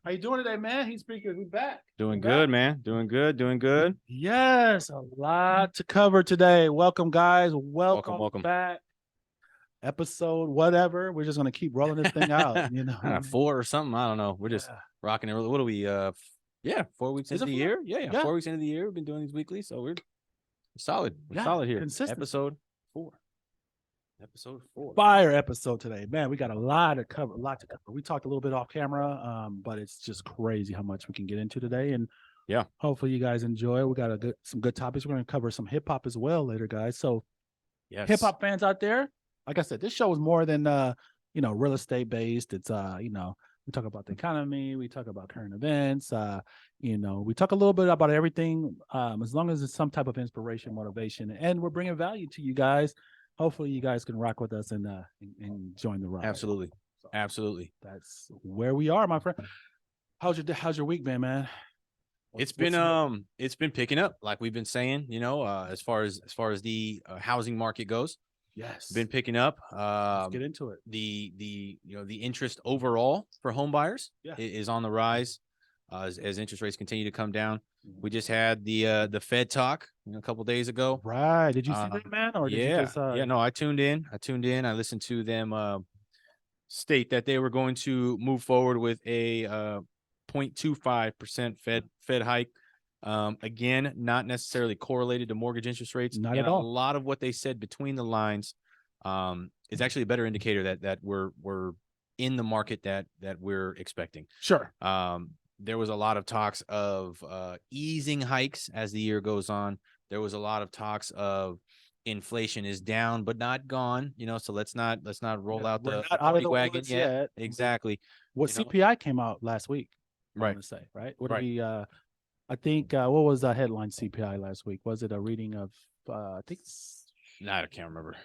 How you doing today, man? He's speaking. We back. Doing We back. good, man. Doing good. Doing good. Yes, a lot to cover today. Welcome, guys. Welcome, Welcome welcome. back. Episode, whatever. We're just gonna keep rolling this thing out. You know, I don't know, 4 or something. I don't know. We're just yeah. rocking it. What are we? Yeah, 4 weeks Is into it the four? year. Yeah. Yeah, 4 weeks into the year. We've been doing these weekly, so we're solid. We're yeah. solid here. Consistency. Episode 4. Episode 4. Fire episode today, man. We got a lot to cover. A lot to cover. We talked a little bit off camera, but it's just crazy how much we can get into today, and Yeah. hopefully you guys enjoy. We got some good topics. We're gonna cover some hip hop as well later, guys. So hip Yes. hop fans out there, like I said, this show is more than real estate based. It's we talk about the economy, we talk about current events, we talk a little bit about everything, as long as it's some type of inspiration, motivation, and we're bringing value to you guys. Hopefully you guys can rock with us and join the ride. Absolutely. So Absolutely. that's where we are, my friend. How's your week been, man? It's been picking up, like we've been saying, as far as the housing market goes. Yes. Been picking up. Let's get into it. The interest overall for home buyers is on the rise, as interest rates continue to come down. We just had the Fed talk a couple days ago. Right. Did you see that, man? Or did you just no, I tuned in. I listened to them state that they were going to move forward with a 0.25% Fed hike. Again, not necessarily correlated to mortgage interest rates. Not at all. A lot of what they said between the lines is actually a better indicator that we're in the market that we're expecting. Sure. There was a lot of talks of easing hikes as the year goes on. There was a lot of talks of inflation is down but not gone. So let's not roll out the party wagon yet. Exactly. What CPI came out last week. Right. I want to say, right? What did we I think what was the headline CPI last week? Was it a reading of I think I can't remember.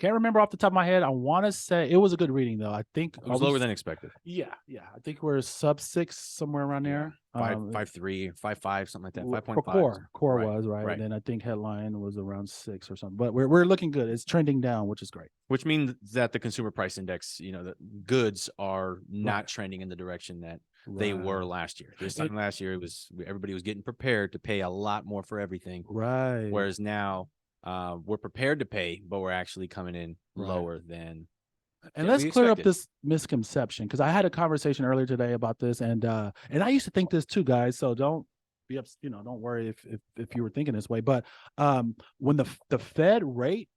Can't remember off the top of my head. I want to say it was a good reading though. I think it was lower than expected. Yeah. I think we're sub 6 somewhere around there. 5.3, 5.5, something like that. 5.5. Core was right. And then I think headline was around 6 or something. But we're looking good. It's trending down, which is great. Which means that the consumer price index, the goods are not trending in the direction that they were last year. This time last year, everybody was getting prepared to pay a lot more for everything. Right. Whereas now, we're prepared to pay, but we're actually coming in lower than. And let's clear up this misconception, because I had a conversation earlier today about this, and I used to think this too, guys. So don't be don't worry if you were thinking this way. But when the Fed rate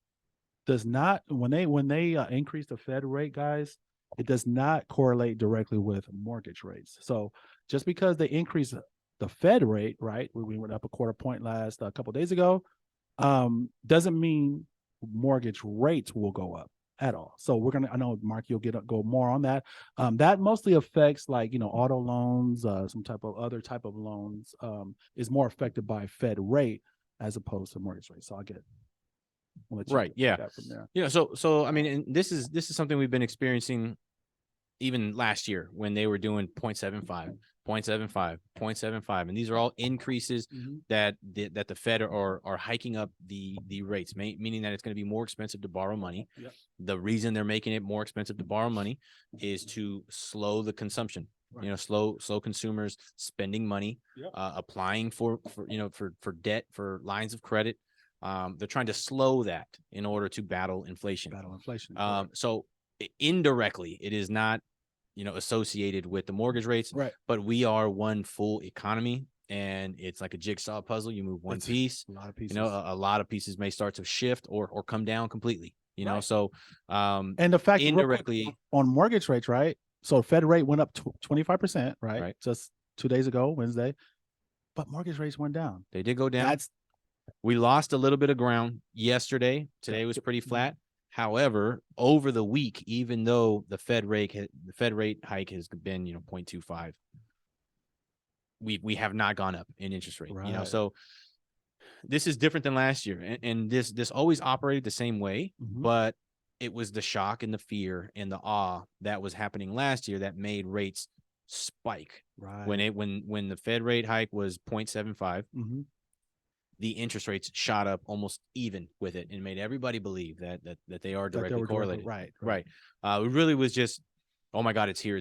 does not, when they increase the Fed rate, guys, it does not correlate directly with mortgage rates. So just because they increase the Fed rate, right? We went up a quarter point a couple of days ago. Doesn't mean mortgage rates will go up at all. So I know Mark, you'll go more on that. That mostly affects auto loans, some other type of loans, is more affected by Fed rate as opposed to mortgage rate. So I'll get right. Yeah. From there. So I mean, and this is something we've been experiencing even last year when they were doing 0.75, 0.75, 0.75, and these are all increases that the Fed are hiking up the rates, meaning that it's going to be more expensive to borrow money. Yep. The reason they're making it more expensive to borrow money is to slow the consumption. Right. Slow consumers spending money, applying for debt, for lines of credit. They're trying to slow that in order to battle inflation. So indirectly, it is not associated with the mortgage rates, right? But we are one full economy, and it's like a jigsaw puzzle. You move one piece, a lot of pieces. A lot of pieces may start to shift or come down completely. Right. So and the fact indirectly on mortgage rates, right? So Fed rate went up 25%, right? Just 2 days ago, Wednesday, but mortgage rates went down. They did go down. We lost a little bit of ground yesterday. Today was pretty flat. However, over the week, even though the Fed rate hike has been 0.25, we have not gone up in interest rate. Right. So this is different than last year, and this always operated the same way, but it was the shock and the fear and the awe that was happening last year that made rates spike. Right. When the Fed rate hike was 0.75. The interest rates shot up almost even with it and made everybody believe that they are directly correlated. Right. It really was just, oh my God, it's here.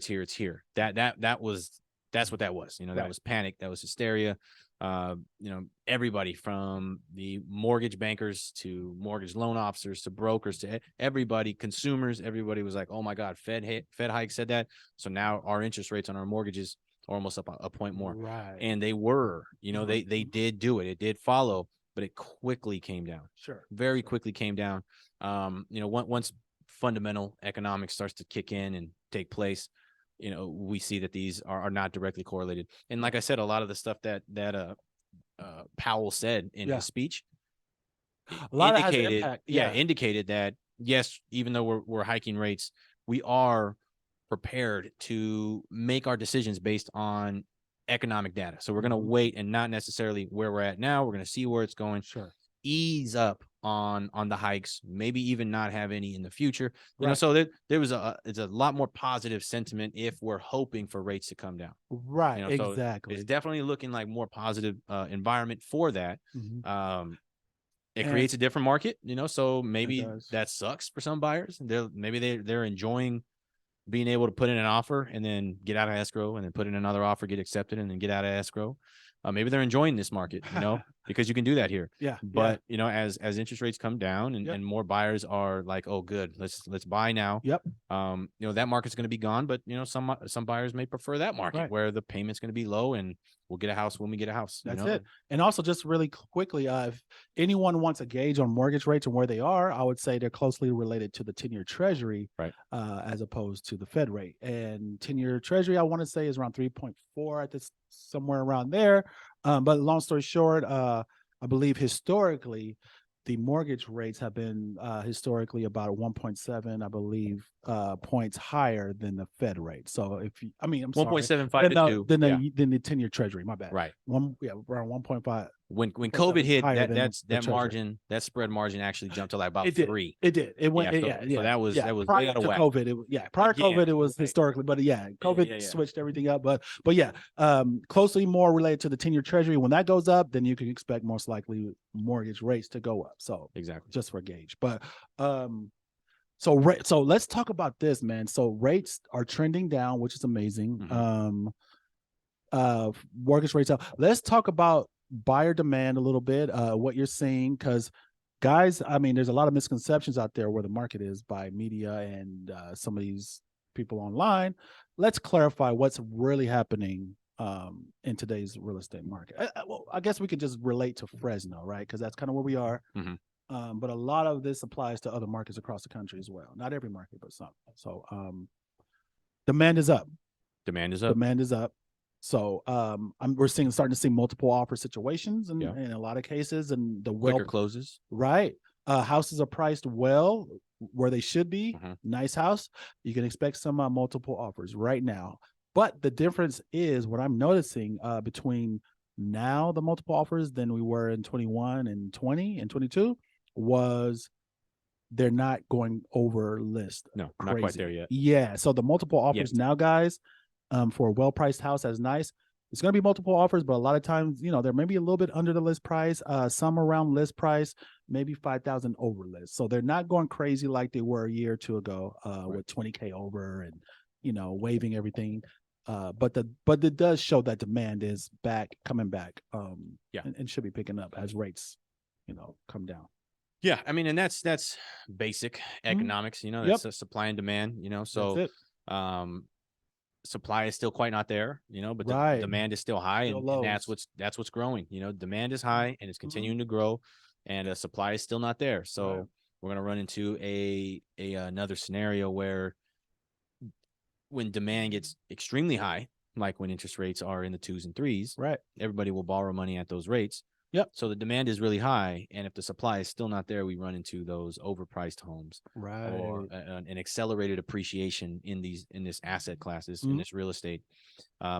That was That's what that was. You know, that was panic. That was hysteria. You know, everybody from the mortgage bankers to mortgage loan officers to brokers to everybody, consumers, everybody was like, oh my God, Fed hike said that. So now our interest rates on our mortgages are almost up a point more. Right. And they were, you know, they did do it. It did follow, but it quickly came down. Sure. Very quickly came down. You know, once fundamental economics starts to kick in and take place, you know, we see that these are not directly correlated. And like I said, a lot of the stuff that Powell said in his speech a lot indicated, of impact. Indicated that yes, even though we're hiking rates, we are prepared to make our decisions based on economic data. So we're going to wait and not necessarily where we're at now. We're going to see where it's going. Sure. Ease up on the hikes, maybe even not have any in the future. You know, so there was it's a lot more positive sentiment if we're hoping for rates to come down. Right. You know, exactly. So it's definitely looking like more positive environment for that. It creates a different market, you know, so maybe that sucks for some buyers. They're enjoying being able to put in an offer and then get out of escrow and then put in another offer, get accepted, and then get out of escrow. Maybe they're enjoying this market, you know, because you can do that here. Yeah. But you know, as interest rates come down and more buyers are like, oh, good, let's buy now. Yep. You know, that market's going to be gone, but you know, some buyers may prefer that market where the payment's going to be low and we'll get a house when we get a house. That's it. And also, just really quickly, if anyone wants a gauge on mortgage rates and where they are, I would say they're closely related to the 10-year Treasury, as opposed to the Fed rate. And 10-year Treasury, I want to say, is around 3.4 at this, somewhere around there. But long story short, I believe historically, the mortgage rates have been historically about 1.7, I believe, points higher than the Fed rate. So if you, I mean, I'm 1.75 to 2, than the 10-year Treasury. My bad. Right. Around 1.5. When COVID hit, that margin, that spread margin actually jumped to like about 3. It did. It went. So that was prior to COVID. Prior to COVID, it was historically, but COVID switched everything up. But closely more related to the 10-year Treasury. When that goes up, then you can expect most likely mortgage rates to go up. So exactly, just for a gauge. But so let's talk about this, man. So rates are trending down, which is amazing. Mortgage rates up. Let's talk about buyer demand a little bit, what you're seeing, because guys, I mean, there's a lot of misconceptions out there where the market is by media and some of these people online. Let's clarify what's really happening in today's real estate market. Well, I guess we could just relate to Fresno, right? Because that's kind of where we are. But a lot of this applies to other markets across the country as well. Not every market, but some. So demand is up. Demand is up. So we're starting to see multiple offer situations in a lot of cases, and the quicker closes. Right. Houses are priced well where they should be. Nice house. You can expect some multiple offers right now. But the difference is what I'm noticing between now the multiple offers than we were in 21 and 20 and 22 was they're not going over list. No, not quite there yet. Yeah. So the multiple offers now, guys, for a well-priced house that's nice, it's going to be multiple offers, but a lot of times, you know, they're maybe a little bit under the list price, some around list price, maybe 5,000 over list. So they're not going crazy like they were a year or two ago with 20K over and, you know, waiving everything. But it does show that demand is coming back, and should be picking up as rates, you know, come down. Yeah, I mean, and that's basic economics, you know, that's a supply and demand, you know, so supply is still quite not there, you know, but the demand is still high, and that's what's growing. You know, demand is high and it's continuing to grow, and supply is still not there. So we're gonna run into another scenario where when demand gets extremely high, like when interest rates are in the 2s and 3s, everybody will borrow money at those rates. So the demand is really high, and if the supply is still not there, we run into those overpriced homes, or an accelerated appreciation in this asset classes, in this real estate.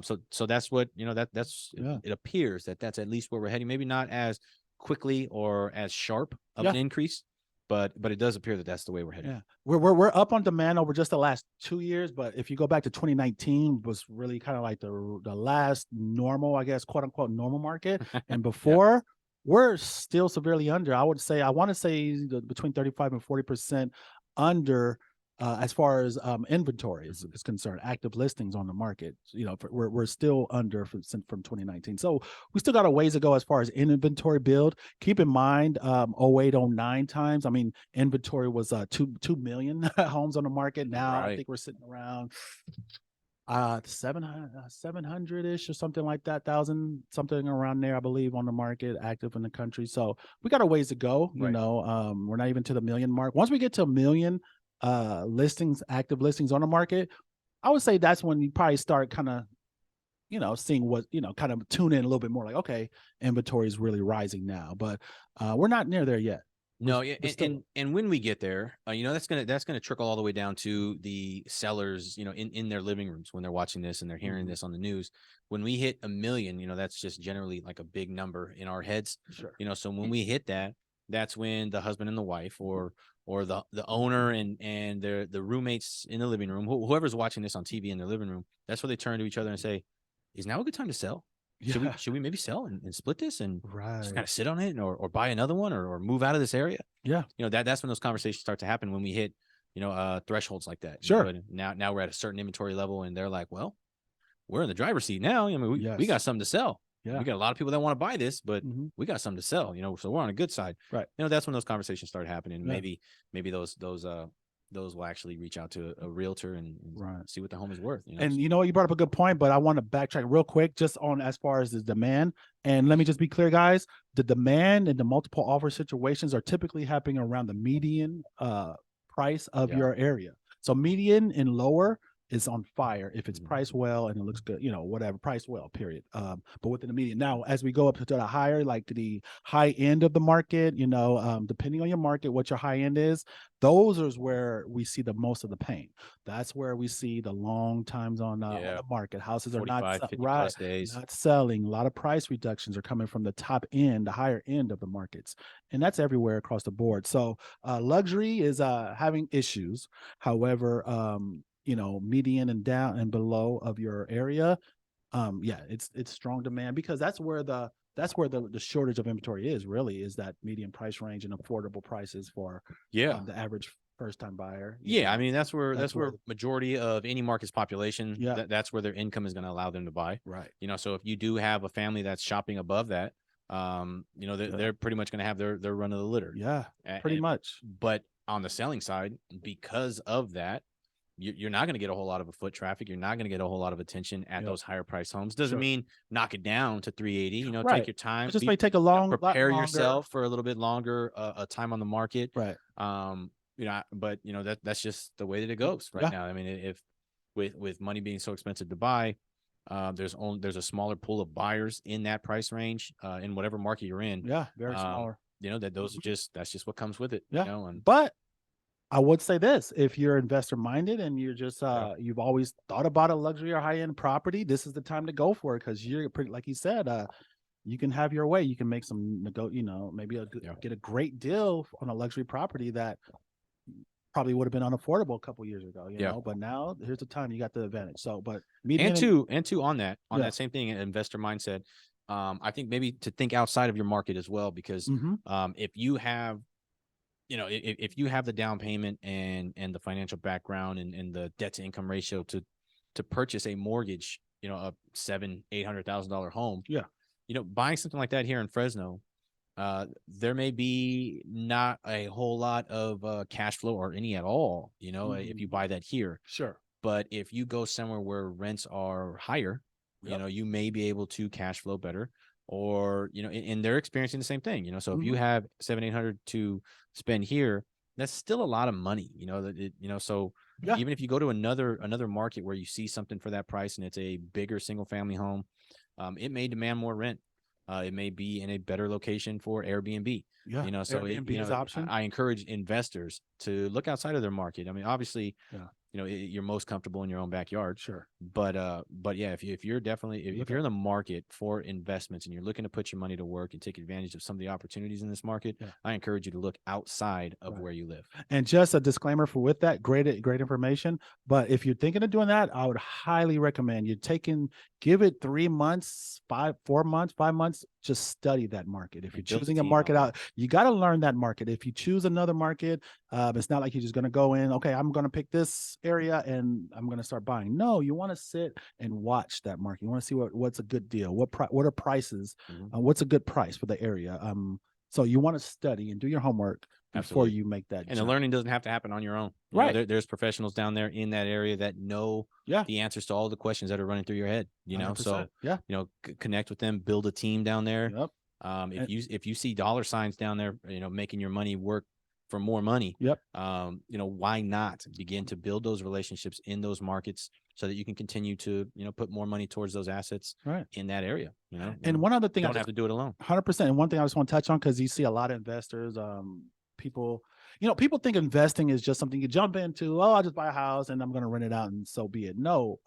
So that's what, you know, it appears that's at least where we're heading. Maybe not as quickly or as sharp of an increase, but it does appear that that's the way we're heading. We're up on demand over just the last 2 years, but if you go back to 2019, was really kind of like the last normal, I guess, quote unquote normal market, and before we're still severely under. I want to say between 35 and 40% under as far as inventory is concerned, active listings on the market, we're still under from 2019. So we still got a ways to go as far as inventory build. Keep in mind, 08, 09 times, I mean, inventory was 2 million homes on the market. Now I think we're sitting around 700-ish or something like that, thousand, something around there, I believe, on the market, active in the country. So we got a ways to go. We're not even to the million mark. Once we get to a million active listings on the market, I would say that's when you probably start kind of seeing what, kind of tune in a little bit more, like, okay, inventory is really rising now, but we're not near there yet. No, yeah, and when we get there, that's gonna trickle all the way down to the sellers, in their living rooms when they're watching this and they're hearing this on the news. When we hit a million, that's just generally like a big number in our heads. Sure. So when we hit that, that's when the husband and the wife, or the owner and the roommates in the living room, whoever's watching this on TV in their living room, that's where they turn to each other and say, "Is now a good time to sell? Should we maybe sell and split this and just kind of sit on it, or buy another one, or move out of this area?" Yeah. That's when those conversations start to happen, when we hit, thresholds like that. Sure. And now we're at a certain inventory level and they're like, well, we're in the driver's seat now. I mean, we got something to sell. Yeah. We got a lot of people that want to buy this, but we got something to sell, so we're on a good side. Right. That's when those conversations start happening. Yeah. Maybe those will actually reach out to a realtor and see what the home is worth. And you brought up a good point, but I want to backtrack real quick just on as far as the demand. And let me just be clear, guys, the demand and the multiple offer situations are typically happening around the median price of your area. So median and lower is on fire if it's priced well and it looks good, whatever, priced well, period. But within the median. Now, as we go up to the higher, like the high end of the market, depending on your market, what your high end is, those is where we see the most of the pain. That's where we see the long times on the market. Houses are not not selling. A lot of price reductions are coming from the top end, the higher end of the markets. And that's everywhere across the board. So luxury is having issues. However, median and down and below of your area, it's strong demand, because that's where the shortage of inventory is that median price range and affordable prices for the average first time buyer. I mean, that's where majority of any market's population, that's where their income is going to allow them to buy. Right. So if you do have a family that's shopping above that, they're pretty much going to have their run of the litter. Yeah, pretty much. But on the selling side, because of that, you're not going to get a whole lot of foot traffic. You're not going to get a whole lot of attention at those higher price homes. Doesn't mean knock it down to 380. Take your time. It just may take prepare yourself for a little bit longer a time on the market. Right. But that's just the way that it goes right now. I mean, if with money being so expensive to buy, there's a smaller pool of buyers in that price range in whatever market you're in. Yeah, very smaller. That's just what comes with it. Yeah. But I would say this: if you're investor minded and you're just you've always thought about a luxury or high end property, this is the time to go for it, because you're pretty, like you said, you can have your way. You can make some maybe get a great deal on a luxury property that probably would have been unaffordable a couple years ago. But now here's the time, you got the advantage. So, but and two on that same thing, investor mindset. I think maybe to think outside of your market as well, because if you have if you have the down payment and the financial background and the debt to income ratio to purchase a mortgage, a $700,000-800,000 home, buying something like that here in Fresno, there may be not a whole lot of cash flow or any at all, if you buy that here. Sure. But if you go somewhere where rents are higher, you may be able to cash flow better. Or and they're experiencing the same thing. So if you have 700-800 to spend here, that's still a lot of money. So even if you go to another market where you see something for that price and it's a bigger single family home, it may demand more rent. It may be in a better location for Airbnb. So Airbnb's option. I encourage investors to look outside of their market. I mean, obviously, you're most comfortable in your own backyard. Sure. But if you're in the market for investments and you're looking to put your money to work and take advantage of some of the opportunities in this market, I encourage you to look outside of where you live. And just a disclaimer with that, great information. But if you're thinking of doing that, I would highly recommend give it 3 months, 5 months, just study that market. If you're And build a choosing a team market out out, you got to learn that market. If you choose another market, it's not like you're just going to go in, okay, I'm going to pick this area and I'm going to start buying. No, you want to sit and watch that market. You want to see what's a good deal. What are prices? there. What's a good price for the area? So you want to study and do your homework before Absolutely. you make that And jump. the learning doesn't have to happen on your own. You Right. know, there's professionals down there in that area that know the answers to all the questions that are running through your head, you know? 100%. So, yeah, you know, connect with them, build a team down there. yep. If you see dollar signs down there, you know, making your money work for more money, Yep. you know, why not begin to build those relationships in those markets so that you can continue to, you know, put more money towards those assets in that area, you know? And one other thing, you don't have to do it alone. 100%. And one thing I just want to touch on, because you see a lot of investors, people, people think investing is just something you jump into. Oh, I'll just buy a house and I'm going to rent it out and so be it. No,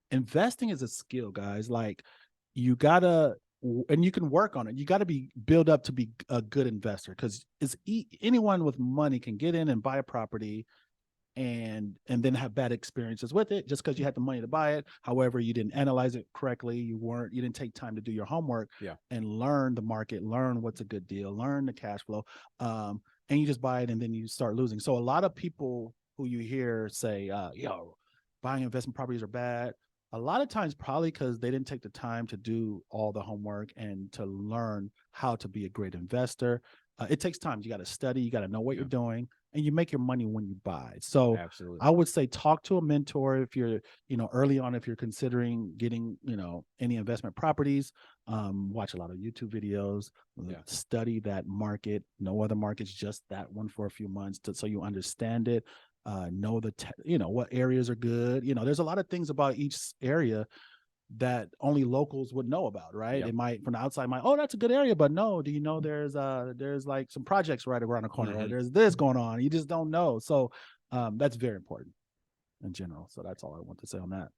investing is a skill, guys. Like you gotta, and you can work on it. You got to be build up to be a good investor, because anyone with money can get in and buy a property and then have bad experiences with it just because you had the money to buy it. However, you didn't analyze it correctly. You didn't take time to do your homework and learn the market, learn what's a good deal, learn the cash flow. And you just buy it and then you start losing. So a lot of people who you hear say, buying investment properties are bad. A lot of times probably because they didn't take the time to do all the homework and to learn how to be a great investor. It takes time. You got to study, you got to know what you're doing, and you make your money when you buy. So Absolutely. I would say talk to a mentor if you're, early on, if you're considering getting, any investment properties. Watch a lot of YouTube videos, study that market, no other markets, just that one for a few months so you understand it. Know what areas are good. There's a lot of things about each area that only locals would know about, right? Yep. It might, from the outside, oh, that's a good area, but no, do you know there's like some projects right around the corner, or there's this going on, you just don't know. So that's very important in general. So that's all I want to say on that.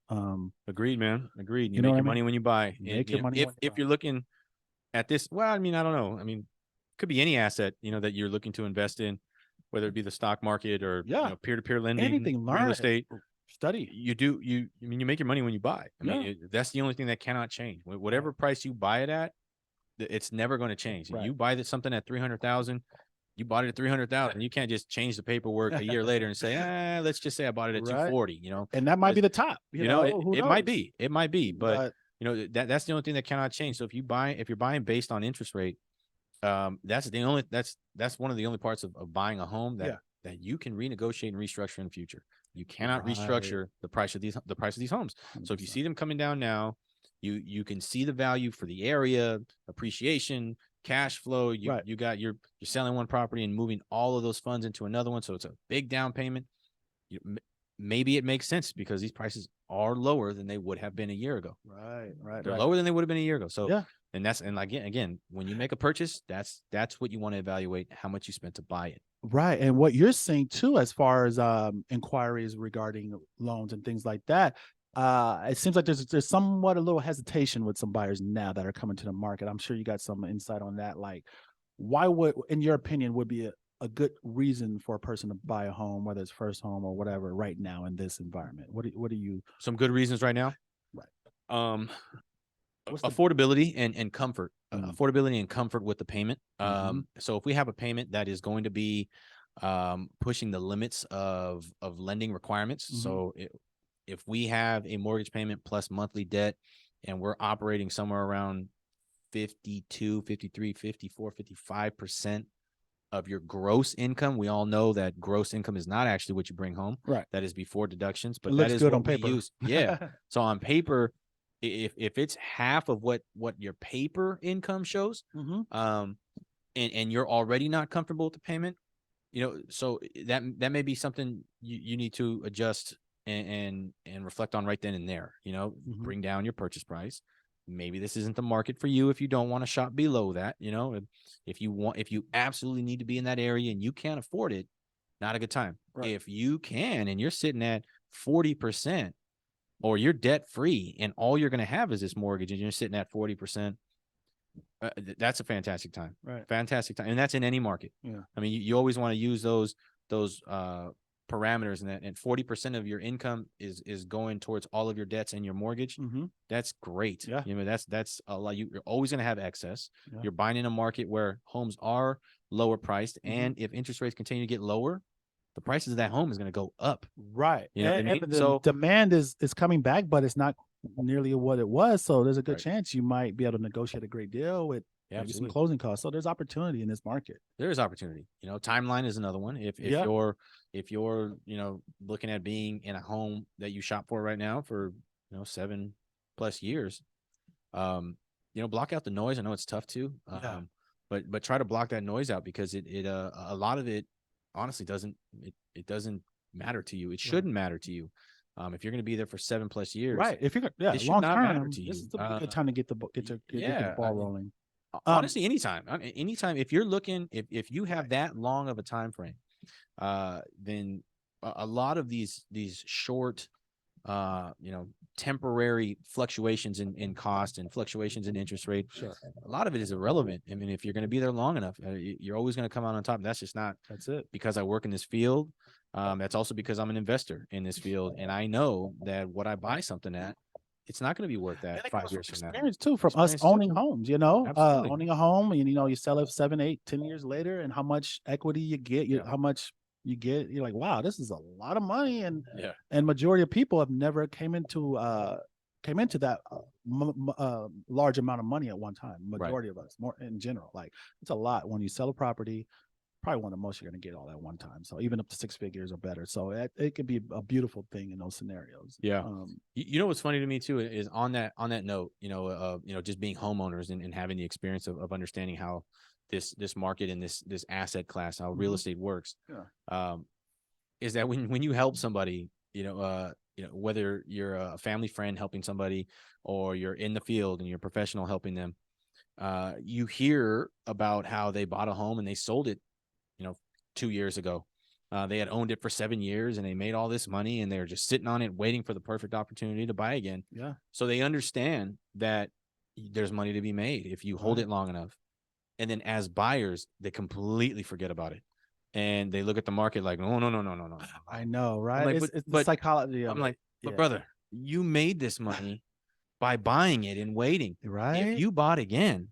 Agreed, man. Agreed. You know make what your I mean? money when you buy. Make your money when you If buy. you're looking at this, well, I mean, I don't know. I mean, could be any asset, that you're looking to invest in, whether it be the stock market or peer-to-peer lending, anything, learn real it, estate, study. I mean, you make your money when you buy. I mean, that's the only thing that cannot change. Whatever price you buy it at, it's never going to change. Right. You buy something at 300,000, you bought it at 300,000. You can't just change the paperwork a year later and say, let's just say I bought it at 240, and that might be the top, it might be, but that's the only thing that cannot change. So if you're buying based on interest rate, that's one of the only parts of buying a home that you can renegotiate and restructure in the future. You cannot restructure the price of these homes. 100%. So if you see them coming down now, you can see the value for the area, appreciation, cash flow. You're selling one property and moving all of those funds into another one, so it's a big down payment. Maybe it makes sense because these prices are lower than they would have been a year ago. They're lower than they would have been a year ago. So and again, when you make a purchase, that's what you want to evaluate, how much you spent to buy it. Right. And what you're saying too, as far as inquiries regarding loans and things like that, it seems like there's somewhat a little hesitation with some buyers now that are coming to the market. I'm sure you got some insight on that. Like, why would, in your opinion, would be a good reason for a person to buy a home, whether it's first home or whatever, right now in this environment? What do you? Some good reasons right now. Right. Affordability and comfort. Affordability and comfort with the payment. So if we have a payment that is going to be pushing the limits of lending requirements, so if we have a mortgage payment plus monthly debt and we're operating somewhere around 52, 53, 54, 55% of your gross income, we all know that gross income is not actually what you bring home. Right. That is before deductions, but it looks that is good what on paper. we use. Yeah. So on paper, if it's half of what your paper income shows, and you're already not comfortable with the payment, so that may be something you need to adjust and reflect on right then and there. Bring down your purchase price. Maybe this isn't the market for you if you don't want to shop below that. If you absolutely need to be in that area and you can't afford it, not a good time. Right. If you can and you're sitting at 40%, or you're debt free and all you're going to have is this mortgage and you're sitting at 40%, that's a fantastic time. Right. Fantastic time. And that's in any market. Yeah. I mean, you always want to use those parameters and that, and 40% of your income is going towards all of your debts and your mortgage, that's great. Yeah. You know, that's a lot. You're always going to have excess. Yeah. You're buying in a market where homes are lower priced, and if interest rates continue to get lower, the prices of that home is going to go up. Right. You know what I mean? And the So demand is coming back, but it's not nearly what it was. So there's a good Right. chance you might be able to negotiate a great deal with Yeah, maybe some absolutely. closing costs. So there's opportunity in this market. There is opportunity. You know, timeline is another one. If Yeah. you're you know, looking at being in a home that you shop for right now for, you know, 7+ years, you know, block out the noise. I know it's tough to, Yeah. but try to block that noise out, because a lot of it honestly doesn't matter to you. It shouldn't matter to you. If you're going to be there for 7+ years, Right. If you're it should long not matter term, to this you. is a good time to get the ball rolling. Honestly, anytime. I mean, anytime. If you're looking, if you have that long of a time frame, then a lot of these short, you know, temporary fluctuations in cost and fluctuations in interest rate, a lot of it is irrelevant. I mean, if you're going to be there long enough, you're always going to come out on top. That's just not. That's it. Because I work in this field. That's also because I'm an investor in this field, and I know that what I buy something at, it's not going to be worth that 5 years from now. Experience too, from us owning homes, you know, Absolutely. owning a home, and you know, you sell it 7, 8, 10 years later, and how much equity you get, how much you get, you're like, wow, this is a lot of money. And majority of people have never came into that large amount of money at one time. Majority of us, more in general, like it's a lot when you sell a property. Probably one of the most you're going to get all at one time. So even up to 6 figures or better. So it could be a beautiful thing in those scenarios. Yeah. You know, what's funny to me too, is on that note, you know, just being homeowners and having the experience of understanding how this market and this asset class, how real estate works, is that when you help somebody, you know, whether you're a family friend helping somebody, or you're in the field and you're a professional helping them, you hear about how they bought a home and they sold it, you know, 2 years ago. They had owned it for 7 years and they made all this money, and they're just sitting on it waiting for the perfect opportunity to buy again. Yeah. So they understand that there's money to be made if you hold it long enough. And then as buyers, they completely forget about it. And they look at the market like, no. I know, right? Like, it's the psychology of I'm like, but brother, you made this money by buying it and waiting. Right. If you bought again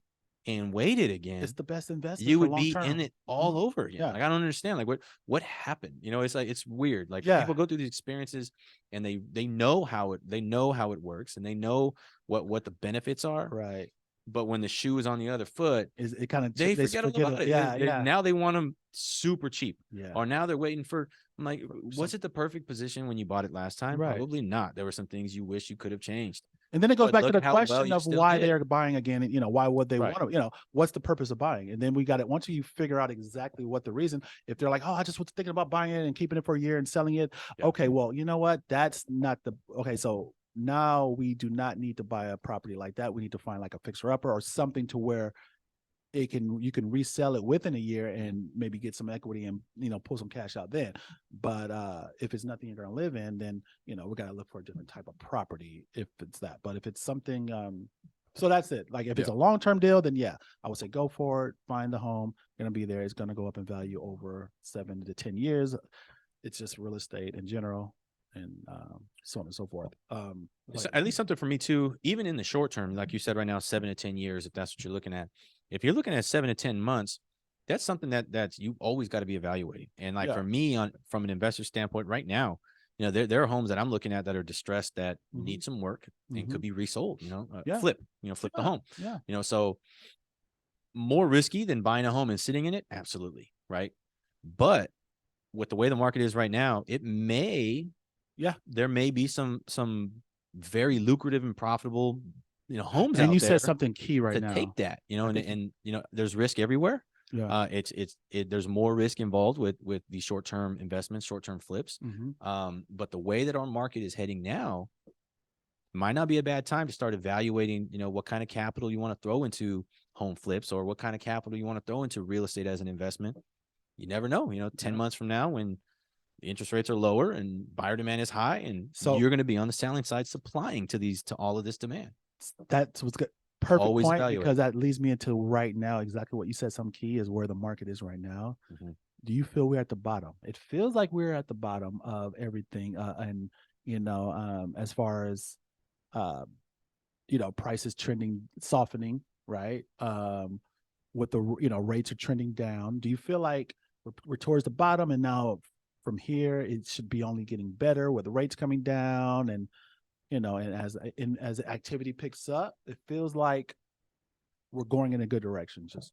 and waited again, it's the best investment. You would be in it all over again. Yeah. Like, I don't understand. Like, what happened? You know, it's like, it's weird. Like, people go through these experiences and they know how it works, and they know what the benefits are. Right. But when the shoe is on the other foot, it kind of they forget all about it. Now they want them super cheap. Yeah. Or now they're waiting for. I'm like, was it the perfect position when you bought it last time? Right. Probably not. There were some things you wish you could have changed. And then it goes back to the question of why did. they're buying again. And, you know, why would they want to, you know, what's the purpose of buying? And then we got it. Once you figure out exactly what the reason, if they're like, oh, I just was thinking about buying it and keeping it for a year and selling it. Yeah. Okay, well, you know what? That's not okay. So now we do not need to buy a property like that. We need to find like a fixer upper or something to where you can resell it within a year and maybe get some equity and, you know, pull some cash out then. But if it's nothing you're going to live in, then, you know, we got to look for a different type of property if it's that. But if it's something, so that's it. Like if it's a long-term deal, then I would say go for it, find the home, going to be there. It's going to go up in value over 7 to 10 years. It's just real estate in general, and so on and so forth. So at least something for me too, even in the short term, like you said, right now, 7 to 10 years, if that's what you're looking at. If you're looking at 7 to 10 months, that's something that's you always got to be evaluating. And like for me, from an investor standpoint, right now, you know, there are homes that I'm looking at that are distressed, that need some work and could be resold. You know, flip the home. Yeah. You know, so more risky than buying a home and sitting in it, absolutely, right? But with the way the market is right now, it may, there may be some very lucrative and profitable, you know, homes out there. And you said something key right now. Take that, you know, and you know, there's risk everywhere. Yeah. There's more risk involved with these short-term investments, short-term flips. But the way that our market is heading now, might not be a bad time to start evaluating, you know, what kind of capital you want to throw into home flips, or what kind of capital you want to throw into real estate as an investment. You never know, you know, 10 months from now, when the interest rates are lower and buyer demand is high, and so you're going to be on the selling side, supplying to all of this demand. That's what's good. Perfect Always point, evaluate. because that leads me into right now exactly what you said. Some key is where the market is right now. do you feel we're at the bottom? It feels like we're at the bottom of everything, and as far as uh, prices trending, softening, right? With the rates are trending down. Do you feel like we're towards the bottom, and now from here it should be only getting better with the rates coming down, and as activity picks up, it feels like we're going in a good direction, just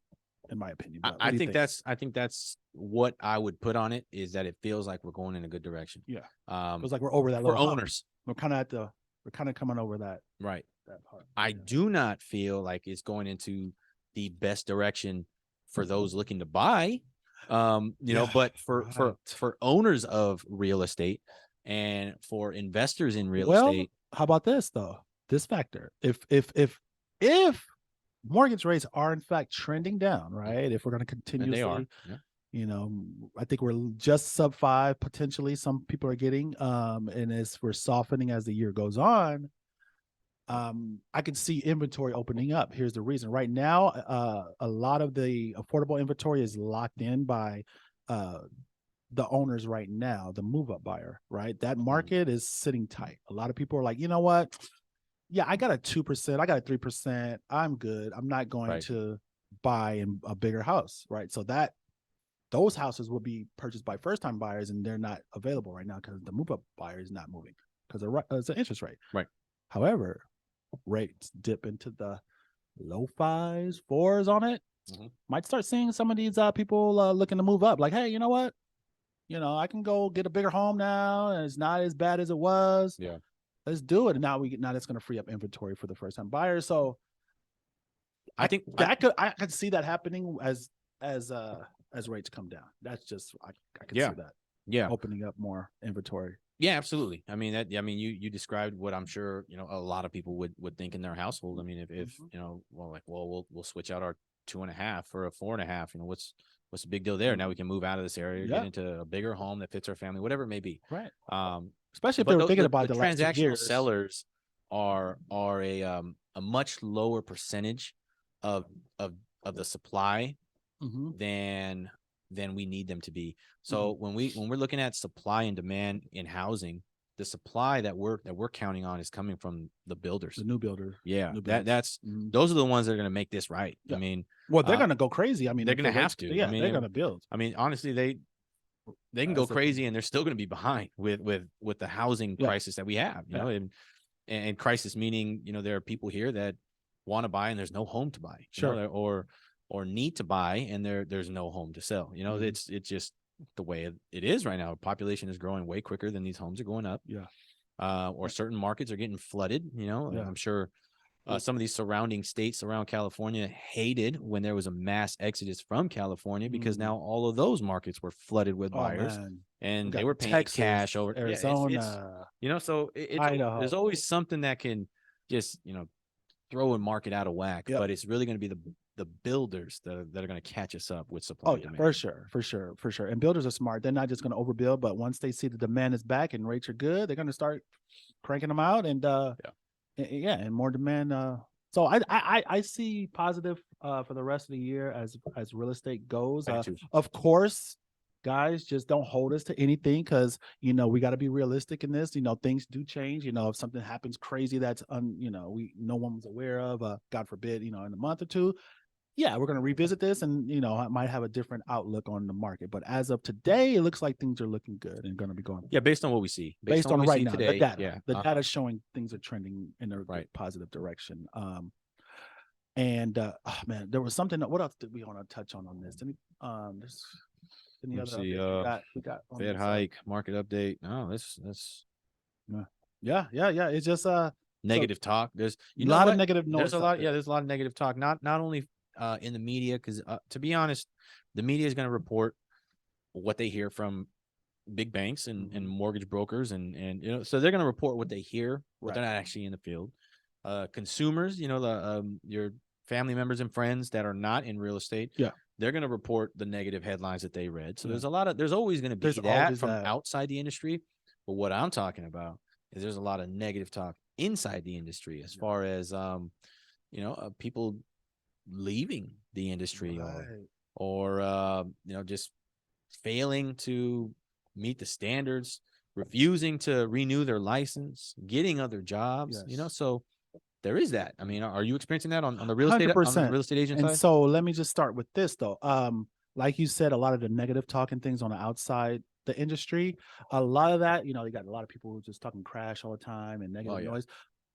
in my opinion. But what I do you think think? that's what I would put on it, is that it feels like we're going in a good direction. Yeah, Um, feels like we're over that for little hump. owners, We're kind of coming over that right? part. I do not feel like it's going into the best direction for those looking to buy. But for owners of real estate and for investors in real Well, estate, how about this though? This factor. If mortgage rates are in fact trending down, right? If we're going to and they continuously, are, yeah. I think we're just sub 5 potentially. Some people are getting, and as we're softening as the year goes on, I can see inventory opening up. Here's the reason. Right now, a lot of the affordable inventory is locked in by uh, the owners right now, the move up buyer, right? That market is sitting tight. A lot of people are like, you know what? Yeah, I got a 2%, I got a 3%. I'm good. I'm not going Right. to buy in a bigger house, right? So those houses will be purchased by first time buyers, and they're not available right now because the move up buyer is not moving because it's an interest rate. Right. However, rates dip into the low 5s, 4s on it. Might start seeing some of these people looking to move up. Like, hey, you know what? I can go get a bigger home now, and it's not as bad as it was. Yeah. Let's do it. And now that's going to free up inventory for the first time buyers. So I think I could see that happening as rates come down. That's just I could see that. Yeah. Opening up more inventory. Yeah, absolutely. I mean you described what I'm sure, a lot of people would think in their household. I mean, if we'll switch out our 2.5 for a 4.5, what's the big deal there? Now we can move out of this area, get into a bigger home that fits our family, whatever it may be. Right. Especially if they were thinking about the last 2 transactional years. sellers are a much lower percentage of the supply than we need them to be. So when we're looking at supply and demand in housing, the supply that we're counting on is coming from the builders, the new builders. Yeah, those are the ones that are going to make this right. Yeah. I mean, well, they're going to go crazy. I mean, they're going to have to. Yeah, I mean, they're going to build. I mean, honestly, they can go crazy, and they're still going to be behind with the housing crisis that we have. You know, and crisis meaning there are people here that want to buy and there's no home to buy. Sure. Or need to buy and there's no home to sell. It's just the way it is right now. Population is growing way quicker than these homes are going up. Yeah. Or certain markets are getting flooded. I'm sure some of these surrounding states around California hated when there was a mass exodus from California, because now all of those markets were flooded with buyers, and they were paying Texas, cash over Arizona. So there's always something that can just throw a market out of whack. But it's really going to be the builders that are going to catch us up with supply. For sure. And builders are smart. They're not just going to overbuild, but once they see the demand is back and rates are good, they're going to start cranking them out, and and more demand. So I see positive for the rest of the year as real estate goes. Of course, guys, just don't hold us to anything, because we got to be realistic in this. Things do change. If something happens crazy that's no one was aware of, God forbid, in a month or two, we're going to revisit this, and I might have a different outlook on the market. But as of today, it looks like things are looking good and going to be going. Based on what we see, based on right now, today, the data, the data showing things are trending in a positive direction. And man, there was something. What else did we want to touch on this? Any other updates we got Fed hike, market update. No, that's yeah. It's just negative talk. There's a lot of negative noise. There's a lot. There's a lot of negative talk. Not only in the media, because to be honest, the media is going to report what they hear from big banks and mortgage brokers, and so they're going to report what they hear, but they're not actually in the field. Consumers, your family members and friends that are not in real estate, they're going to report the negative headlines that they read. So there's always going to be that from outside the industry. But what I'm talking about is there's a lot of negative talk inside the industry, as far as people leaving the industry, or just failing to meet the standards, refusing to renew their license, getting other jobs, Yes. so there is that. I mean, are you experiencing that on the real estate, on the 100%. real estate agent And side? so let me just start with this though. Like you said, a lot of the negative talking things on the outside the industry, a lot of that, you got a lot of people who just talking crash all the time and negative noise.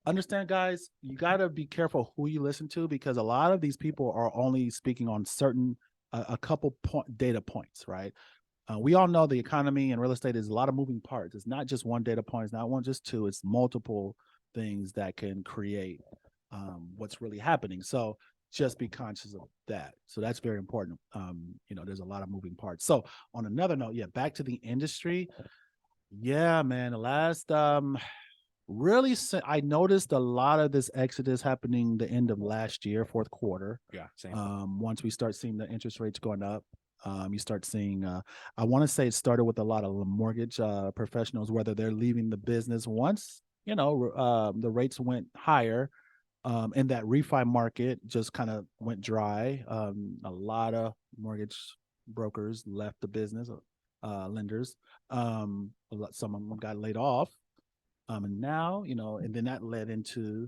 Understand, guys, you got to be careful who you listen to, because a lot of these people are only speaking on certain a couple data points, right? We all know the economy and real estate is a lot of moving parts. It's not just one data point. It's not one, just two. It's multiple things that can create what's really happening. So just be conscious of that. So that's very important. There's a lot of moving parts. So on another note, yeah, back to the industry. Yeah, man, the last really, I noticed a lot of this exodus happening the end of last year, fourth quarter. Yeah, same. Once we start seeing the interest rates going up, you start seeing, I want to say it started with a lot of mortgage professionals, whether they're leaving the business once, the rates went higher, and that refi market just kind of went dry. A lot of mortgage brokers left the business, lenders. Some of them got laid off. And now, and then that led into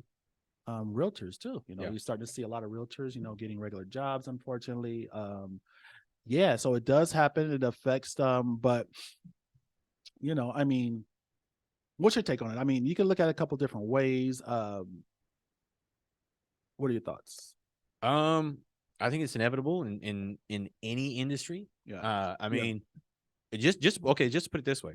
realtors too. You start to see a lot of realtors, getting regular jobs, unfortunately. Yeah, so it does happen. It affects but I mean, what's your take on it? I mean, you can look at it a couple different ways. What are your thoughts? I think it's inevitable in any industry. Yeah. I mean, just okay, just to put it this way.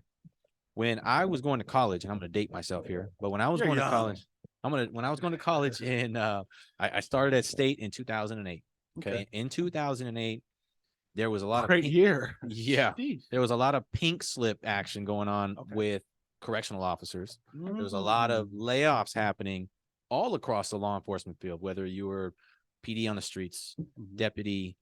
When I was going to college, and I'm going to date myself here, but when I was going to college, when I was going to college in, I started at State in 2008. Okay. In 2008, there was a lot Great of year. Yeah. There was a lot of pink slip action going on with correctional officers. Mm-hmm. There was a lot of layoffs happening all across the law enforcement field, whether you were PD on the streets, deputy,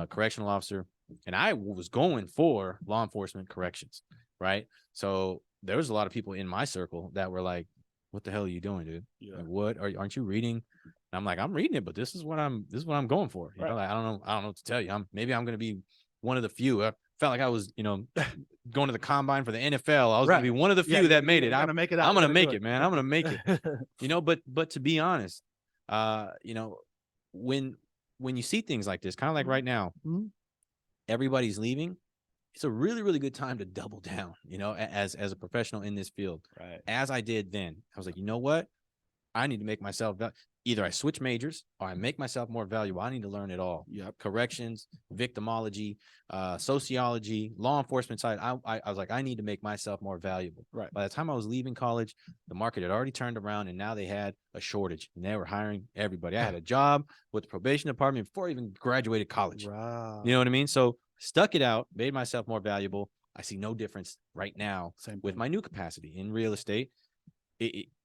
correctional officer. And I was going for law enforcement corrections, right? So there was a lot of people in my circle that were like, "What the hell are you doing, dude? Yeah. Like, what aren't you reading?" And I'm like, "I'm reading it, but this is what I'm going for." You know, like, I don't know what to tell you. Maybe I'm going to be one of the few. I felt like I was, going to the combine for the NFL. I was going to be one of the few that made it. I'm going to make it, man. I'm going to make it. But to be honest, when you see things like this, kind of like right now, everybody's leaving. It's a really, really good time to double down, as a professional in this field. Right. As I did then, I was like, you know what? I need to make myself either I switch majors or I make myself more valuable. I need to learn it all. Yep. Corrections, victimology, sociology, law enforcement side. I was like, I need to make myself more valuable. Right. By the time I was leaving college, the market had already turned around, and now they had a shortage, and they were hiring everybody. I had a job with the probation department before I even graduated college. Wow. You know what I mean? So stuck it out, made myself more valuable. I see no difference right now with my new capacity in real estate.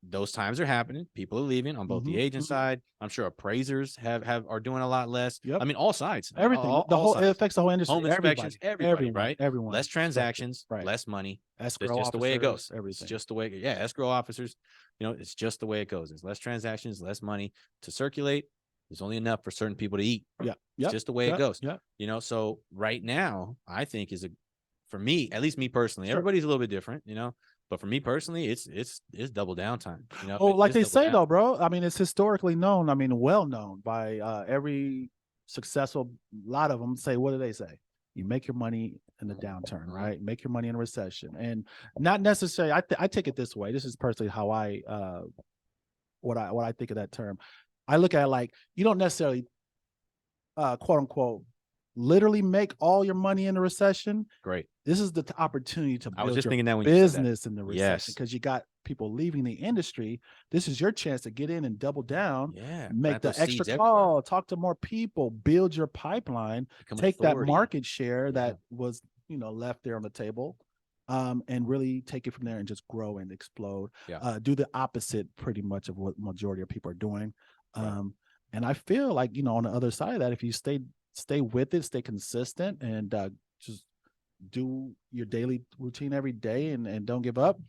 Those times are happening. People are leaving on both the agent side. I'm sure appraisers are doing a lot less. Yep. I mean, all sides. Everything. It affects the whole industry. Home inspections, everybody, right? Everyone. Less transactions, less money. Escrow It's just the way it goes. Everything. It's just the way. Escrow officers. It's just the way it goes. There's less transactions, less money to circulate. There's only enough for certain people to eat. Yeah. It's just the way it goes. Yeah. So right now, I think for me, at least me personally, everybody's a little bit different, but for me personally, it's double down time. Like they say though, bro. I mean, it's historically known. I mean, well known by every successful. A lot of them say, what do they say? You make your money in the downturn, right? Make your money in a recession, and not necessarily. I take it this way. This is personally how what I think of that term. I look at it like you don't necessarily, quote unquote, literally make all your money in a recession. Great. This is the opportunity to build your business in the recession, because you got people leaving the industry. This is your chance to get in and double down. Make the extra call, talk to more people, build your pipeline, take that market share that was left there on the table, and really take it from there and just grow and explode. Do the opposite pretty much of what majority of people are doing. And I feel like on the other side of that, if you stay with it, stay consistent, and just do your daily routine every day and don't give up,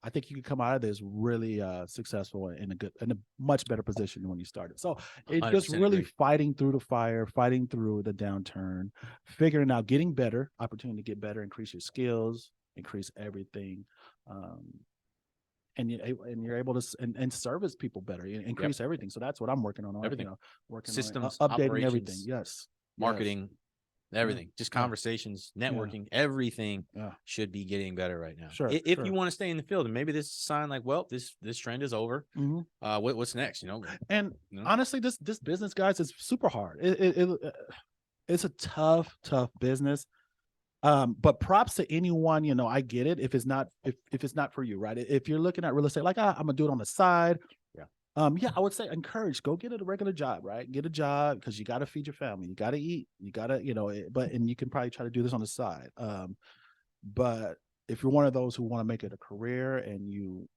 I think you can come out of this really successful in a much better position than when you started. So it's just 100% really agree. fighting through the fire, fighting through the downturn, figuring out, getting better, opportunity to get better, increase your skills, increase everything. Um, and you're able to and service people better, Yep. increase everything. So that's what I'm working on, Everything. working on Systems, updating everything. operations, Yes, yes, marketing, yeah, everything, just yeah, conversations, yeah, networking, everything yeah. should be getting better right now. Sure, If you sure. want to stay in the field, and maybe this is a sign like, well, this trend is over. Hmm. What's next? And You know, honestly, this business, guys, is super hard. It's a tough business. But props to anyone, I get it. If it's not for you, right? If you're looking at real estate, like, I'm gonna do it on the side. yeah, Yeah, I would say encourage, go get a regular job, right? Get a job, because you got to feed your family, you got to eat, you got to, and you can probably try to do this on the side. But if you're one of those who want to make it a career, and you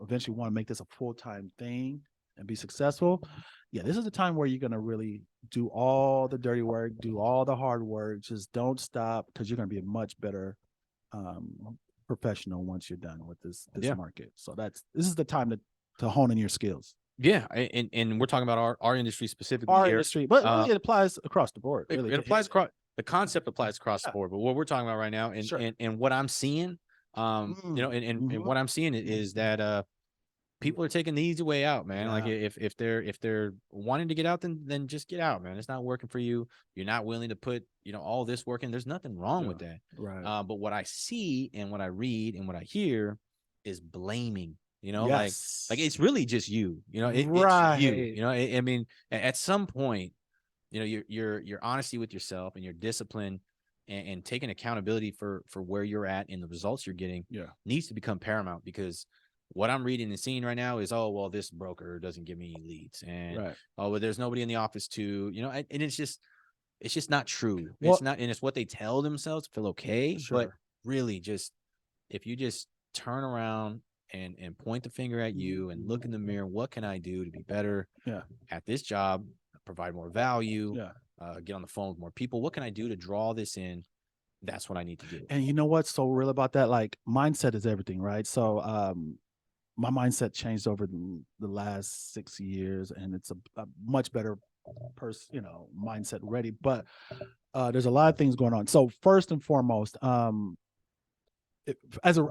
eventually want to make this a full-time thing and be successful, yeah, this is the time where you're going to really do all the dirty work, do all the hard work. Just don't stop, because you're going to be a much better professional once you're done with this yeah, market. So this is the time to hone in your skills. yeah. And we're talking about our industry specifically Our here. industry, but really it applies across the board, really. It applies across, the concept applies across the Yeah, board, but what we're talking about right now, and sure. and what I'm seeing, and Mhm. what I'm seeing is that people are taking the easy way out, man. Like Yeah, if they're wanting to get out, then just get out, man. It's not working for you. You're not willing to put, all this work in. There's nothing wrong yeah, with that. right. But what I see and what I read and what I hear is blaming. Like Yes. it's really just you. It's you. Right. I mean, at some point, your honesty with yourself and your discipline, and taking accountability for where you're at and the results you're getting Yeah, needs to become paramount, because what I'm reading and seeing right now is, oh, well, this broker doesn't give me leads, and right. oh, well, there's nobody in the office and it's just not true. It's Well, not, and it's what they tell themselves to feel okay. But sure. really, just if you just turn around and point the finger at you and look in the mirror, what can I do to be better Yeah, at this job, provide more value, yeah. get on the phone with more people? What can I do to draw this in? That's what I need to do. And you know what's so real about that? Like, mindset is everything, right? So, my mindset changed over the last 6 years, and it's a much better mindset ready. But there's a lot of things going on. So first and foremost, I'm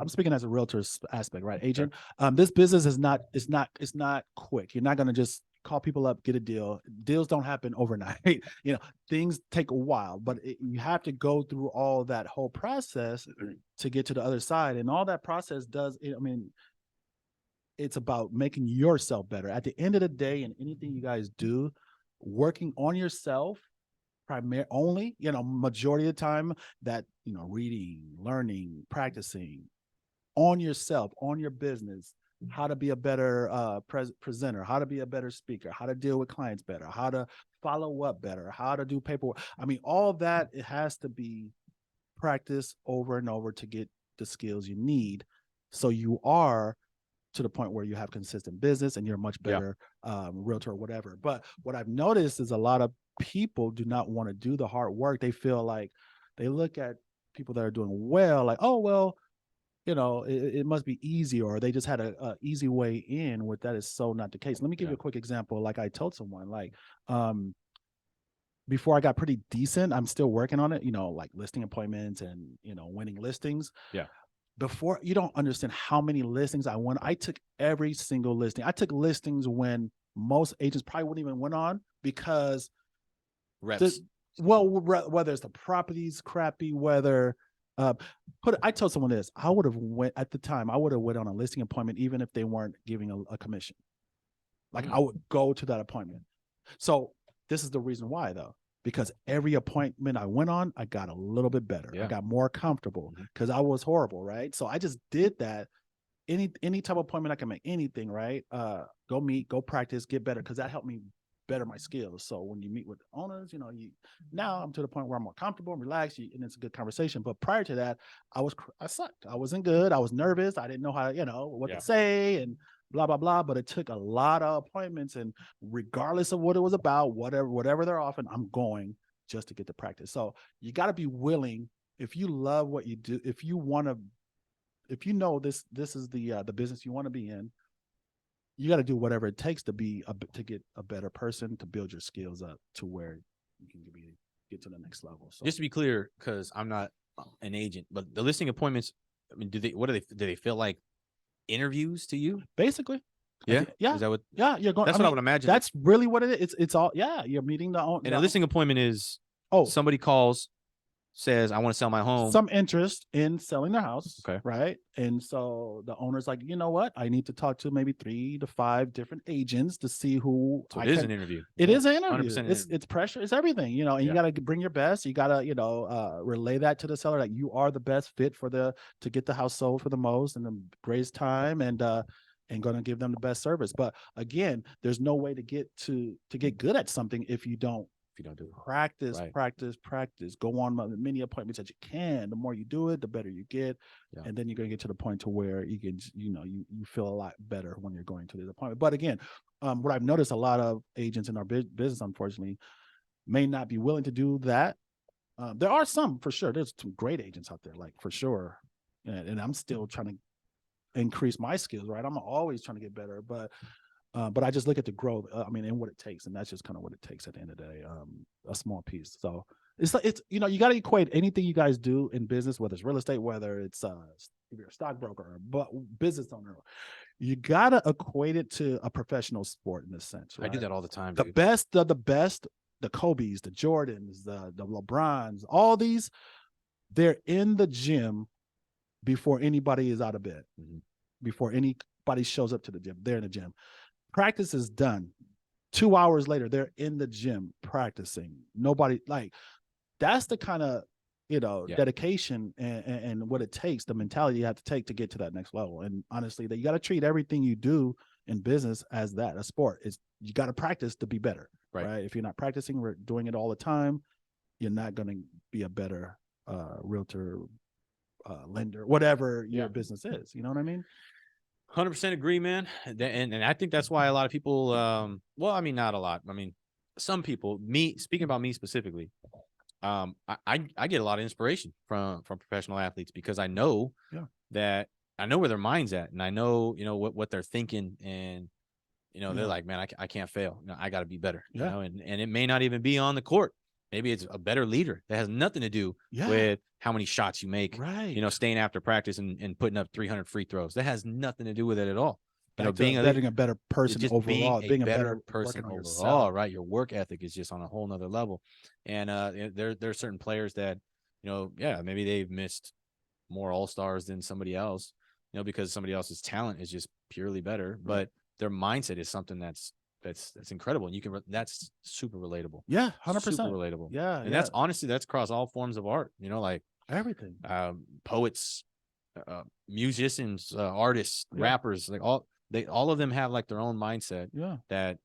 speaking as a realtor aspect, right? Sure. Agent. This business it's not quick. You're not going to just call people up, get a deal. Deals don't happen overnight. Things take a while, but you have to go through all that whole process to get to the other side. And all that process I mean, it's about making yourself better. At the end of the day, in anything you guys do, working on yourself only, majority of the time, that, reading, learning, practicing on yourself, on your business, how to be a better presenter, how to be a better speaker, how to deal with clients better, how to follow up better, how to do paperwork. I mean, all that, it has to be practiced over and over to get the skills you need. So you are to the point where you have consistent business and you're a much Yeah. better realtor or whatever. But what I've noticed is a lot of people do not want to do the hard work. They feel like, they look at people that are doing well, like, oh, well, it must be easy, or they just had a easy way in. With that is so not the case. Let me give Yeah. you a quick example. Like, I told someone, like, before I got pretty decent, I'm still working on it, like listing appointments and, winning listings. Yeah. Before, you don't understand how many listings I won. I took every single listing. I took listings when most agents probably wouldn't even went on, because Reps. whether it's the property's crappy, whether I told someone this, I would have went at the time, I would have went on a listing appointment even if they weren't giving a commission. Like, I would go to that appointment. So this is the reason why, though, because every appointment I went on, I got a little bit better. Yeah. I got more comfortable, because I was horrible, right? So I just did that. Any type of appointment I can make, anything, right? Go meet, go practice, get better, because that helped me better my skills. So when you meet with owners, now I'm to the point where I'm more comfortable and relaxed, and it's a good conversation. But prior to that, I sucked. I wasn't good. I was nervous. I didn't know how, what to say, and blah blah blah. But it took a lot of appointments, and regardless of what it was about, whatever they're offering, I'm going just to get the practice. So you got to be willing. If you love what you do, if you want to if you know this is the business you want to be in, you got to do whatever it takes to to get a better person, to build your skills up to where you can get to the next level. So just to be clear, because I'm not an agent, but the listing appointments, I mean, do they feel like interviews to you? basically, Yeah. yeah, Is that what? yeah, you're going. That's I what I mean, would imagine. that's really what it is. It's all, yeah. You're meeting And a listing appointment is oh, somebody calls, says, I want to sell my home. some interest in selling their house. Okay. Right. And so the owner's like, you know what? I need to talk to maybe 3 to 5 different agents to see who. So it is an interview. It is an interview. 100% It's pressure. It's everything, you know, and you got to bring your best. You got to, you know, relay that to the seller that you are the best fit to get the house sold for the most and the greatest time, and going to give them the best service. But again, there's no way to get good at something if you don't do it. Practice. Go on as many appointments that you can. The more you do it, the better you get. Yeah. And then you're going to get to the point to where you can, you know, you feel a lot better when you're going to the appointment. But again, what I've noticed, a lot of agents in our business, unfortunately, may not be willing to do that. There are some, for sure. There's some great agents out there, like, for sure. And I'm still trying to increase my skills, right? I'm always trying to get better, but I just look at the growth, I mean, and what it takes. And that's just kind of what it takes at the end of the day, a small piece. So it's you know, you got to equate anything you guys do in business, whether it's real estate, whether it's if you're a stockbroker or business owner, you got to equate it to a professional sport in this sense. Right? I do that all the time. The best of the best, the Kobe's, the Jordans, the LeBrons, all these, they're in the gym before anybody is out of bed, before anybody shows up to the gym. They're in the gym. Practice is done. 2 hours later, they're in the gym practicing. Nobody, like, that's the kind of, you know, dedication and what it takes, the mentality you have to take to get to that next level. And honestly, that you got to treat everything you do in business as that, a sport. Is you got to practice to be better, right? If you're not practicing, we're doing it all the time, you're not going to be a better realtor, lender, whatever your business is. You know what I mean? 100% agree, man. And I think that's why a lot of people, well, I mean, not a lot. I mean, some people, speaking about me specifically, I get a lot of inspiration from professional athletes, because I know that I know where their mind's at, and I know, you know, what they're thinking, and, you know, they're like, man, I can't fail. No, I got to be better, you know, and it may not even be on the court. Maybe it's a better leader that has nothing to do with how many shots you make, you know, staying after practice and putting up 300 free throws. That has nothing to do with it at all. You know, being a better person overall, being a better person overall, right? Your work ethic is just on a whole nother level. And there are certain players that, you know, maybe they've missed more all-stars than somebody else, you know, because somebody else's talent is just purely better, but their mindset is something that's incredible. And that's super relatable. Yeah. 100%. Super relatable. Yeah. And that's honestly, that's across all forms of art, you know, like everything, poets, musicians, artists, rappers, like all of them have like their own mindset that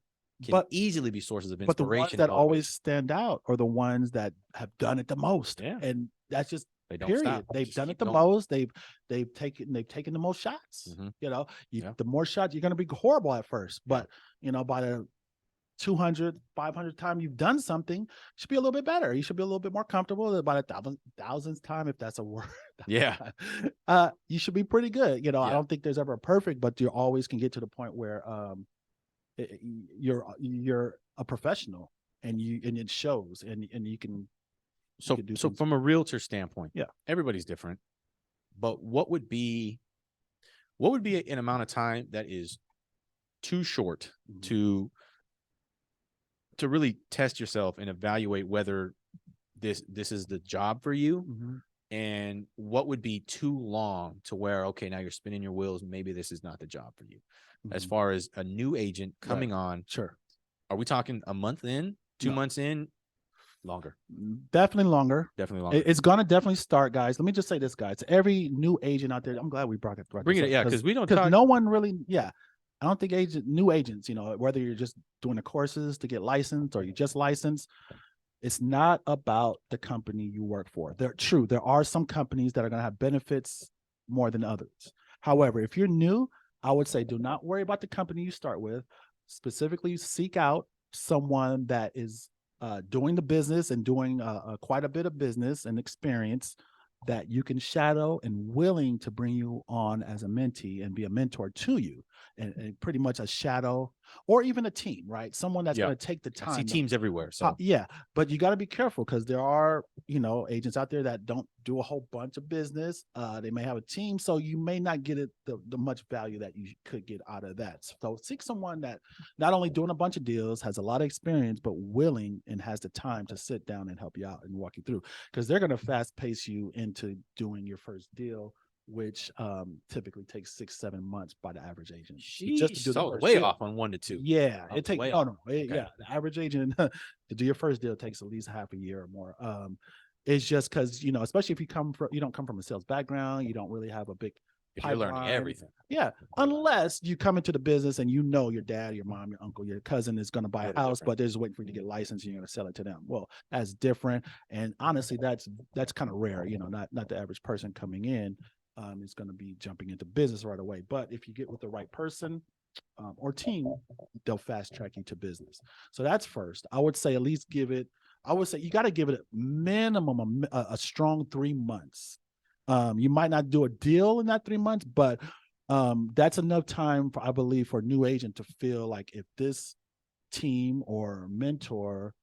can easily be sources of inspiration. But the ones that always stand out are the ones that have done it the most. Yeah. And that's just, they don't stop. They've done it the most. They've taken the most shots. You know, the more shots, you're going to be horrible at first, but you know, by the 200, 500 time you've done something, you should be a little bit better. You should be a little bit more comfortable. By the thousandth time, if that's a word, you should be pretty good. You know, I don't think there's ever a perfect, but you always can get to the point where you're a professional, and it shows, and you can. So from a realtor standpoint, everybody's different, but what would be an amount of time that is too short to really test yourself and evaluate whether this is the job for you, and what would be too long to where, okay, now you're spinning your wheels, maybe this is not the job for you, as far as a new agent coming on? Sure. Are we talking a month in, 2 months in? Longer. Definitely longer. Definitely longer. It's gonna definitely start, guys. Let me just say this, guys. Every new agent out there, I'm glad we brought it. Bring it, because we don't talk. No one really, I don't think new agents, you know, whether you're just doing the courses to get licensed or you just licensed, it's not about the company you work for. There are some companies that are gonna have benefits more than others. However, if you're new, I would say do not worry about the company you start with. Specifically, seek out someone that is doing the business and doing quite a bit of business and experience, that you can shadow and willing to bring you on as a mentee and be a mentor to you, and pretty much a shadow or even a team, right? Someone that's Yeah. going to take the I see time. teams everywhere. So Yeah, but you got to be careful because there are, agents out there that don't do a whole bunch of business. They may have a team, so you may not get it the much value that you could get out of that. So seek someone that not only doing a bunch of deals, has a lot of experience, but willing and has the time to sit down and help you out and walk you through, because they're going to fast pace you into doing your first deal, which typically takes 6-7 months by the average agent just to do the first way deal. off on 1 to 2. Yeah, Oh, it takes way no, off. no, Okay. yeah. The average agent to do your first deal takes at least half a year or more. It's just because especially if you don't come from a sales background, you don't really have a big If you're learning pipeline. everything. Yeah, unless you come into the business and your dad, your mom, your uncle, your cousin is going to buy a Totally house, different. but they're just waiting for you to get licensed and you're going to sell it to them. Well, that's different, and honestly, that's kind of rare. Not the average person coming in is going to be jumping into business right away. But if you get with the right person or team, they'll fast track you to business. So that's first. I would say at least I would say you got to give it a minimum a strong 3 months. You might not do a deal in that 3 months, but that's enough time I believe, for a new agent to feel like if this team or mentor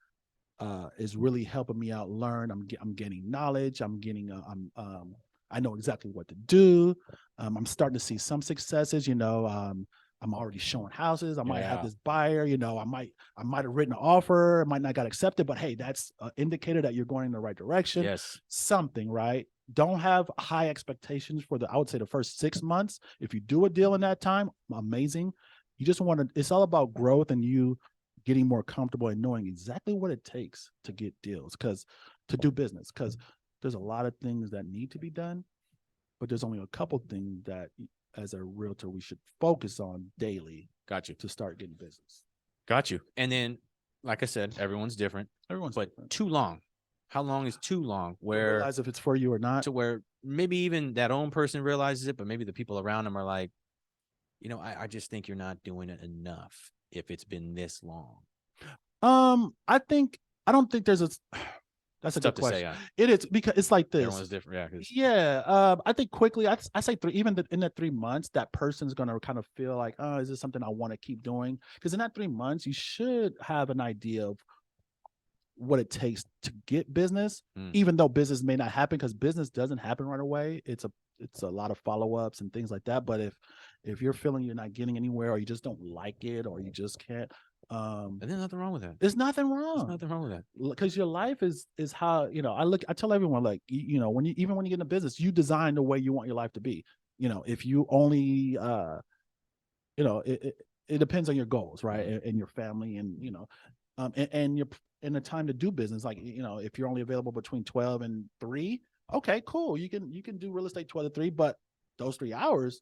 is really helping me out learn, I'm gaining knowledge, I know exactly what to do. I'm starting to see some successes. I'm already showing houses. I might have this buyer. I might have written an offer. It might not got accepted, but hey, that's an indicator that you're going in the right direction. Yes. Something, right? Don't have high expectations for I would say the first 6 months. If you do a deal in that time, amazing. You just want to. It's all about growth and you getting more comfortable and knowing exactly what it takes to get deals, to do business, because there's a lot of things that need to be done, but there's only a couple things that as a realtor we should focus on daily. Got you. To start getting business. Got you. And then, like I said, everyone's different. But different. Too long. How long is too long? Where realize if it's for you or not. To where maybe even that own person realizes it, but maybe the people around them are like, I just think you're not doing it enough if it's been this long. I don't think there's a. That's a good question. To say, it is, because it's like this. Everyone's different. I think quickly, I say in that 3 months, that person's going to kind of feel like, oh, is this something I want to keep doing? Because in that 3 months, you should have an idea of what it takes to get business, even though business may not happen, because business doesn't happen right away. It's a lot of follow-ups and things like that. But if you're feeling you're not getting anywhere, or you just don't like it, or you just can't, and there's nothing wrong with that. There's nothing wrong. There's nothing wrong with that. Because your life is how, I tell everyone, like, when you get into business, you design the way you want your life to be. If you only it depends on your goals, right? And your family, and and your in the time to do business. Like, if you're only available between 12 and 3, okay, cool. You can do real estate 12 to 3, but those 3 hours,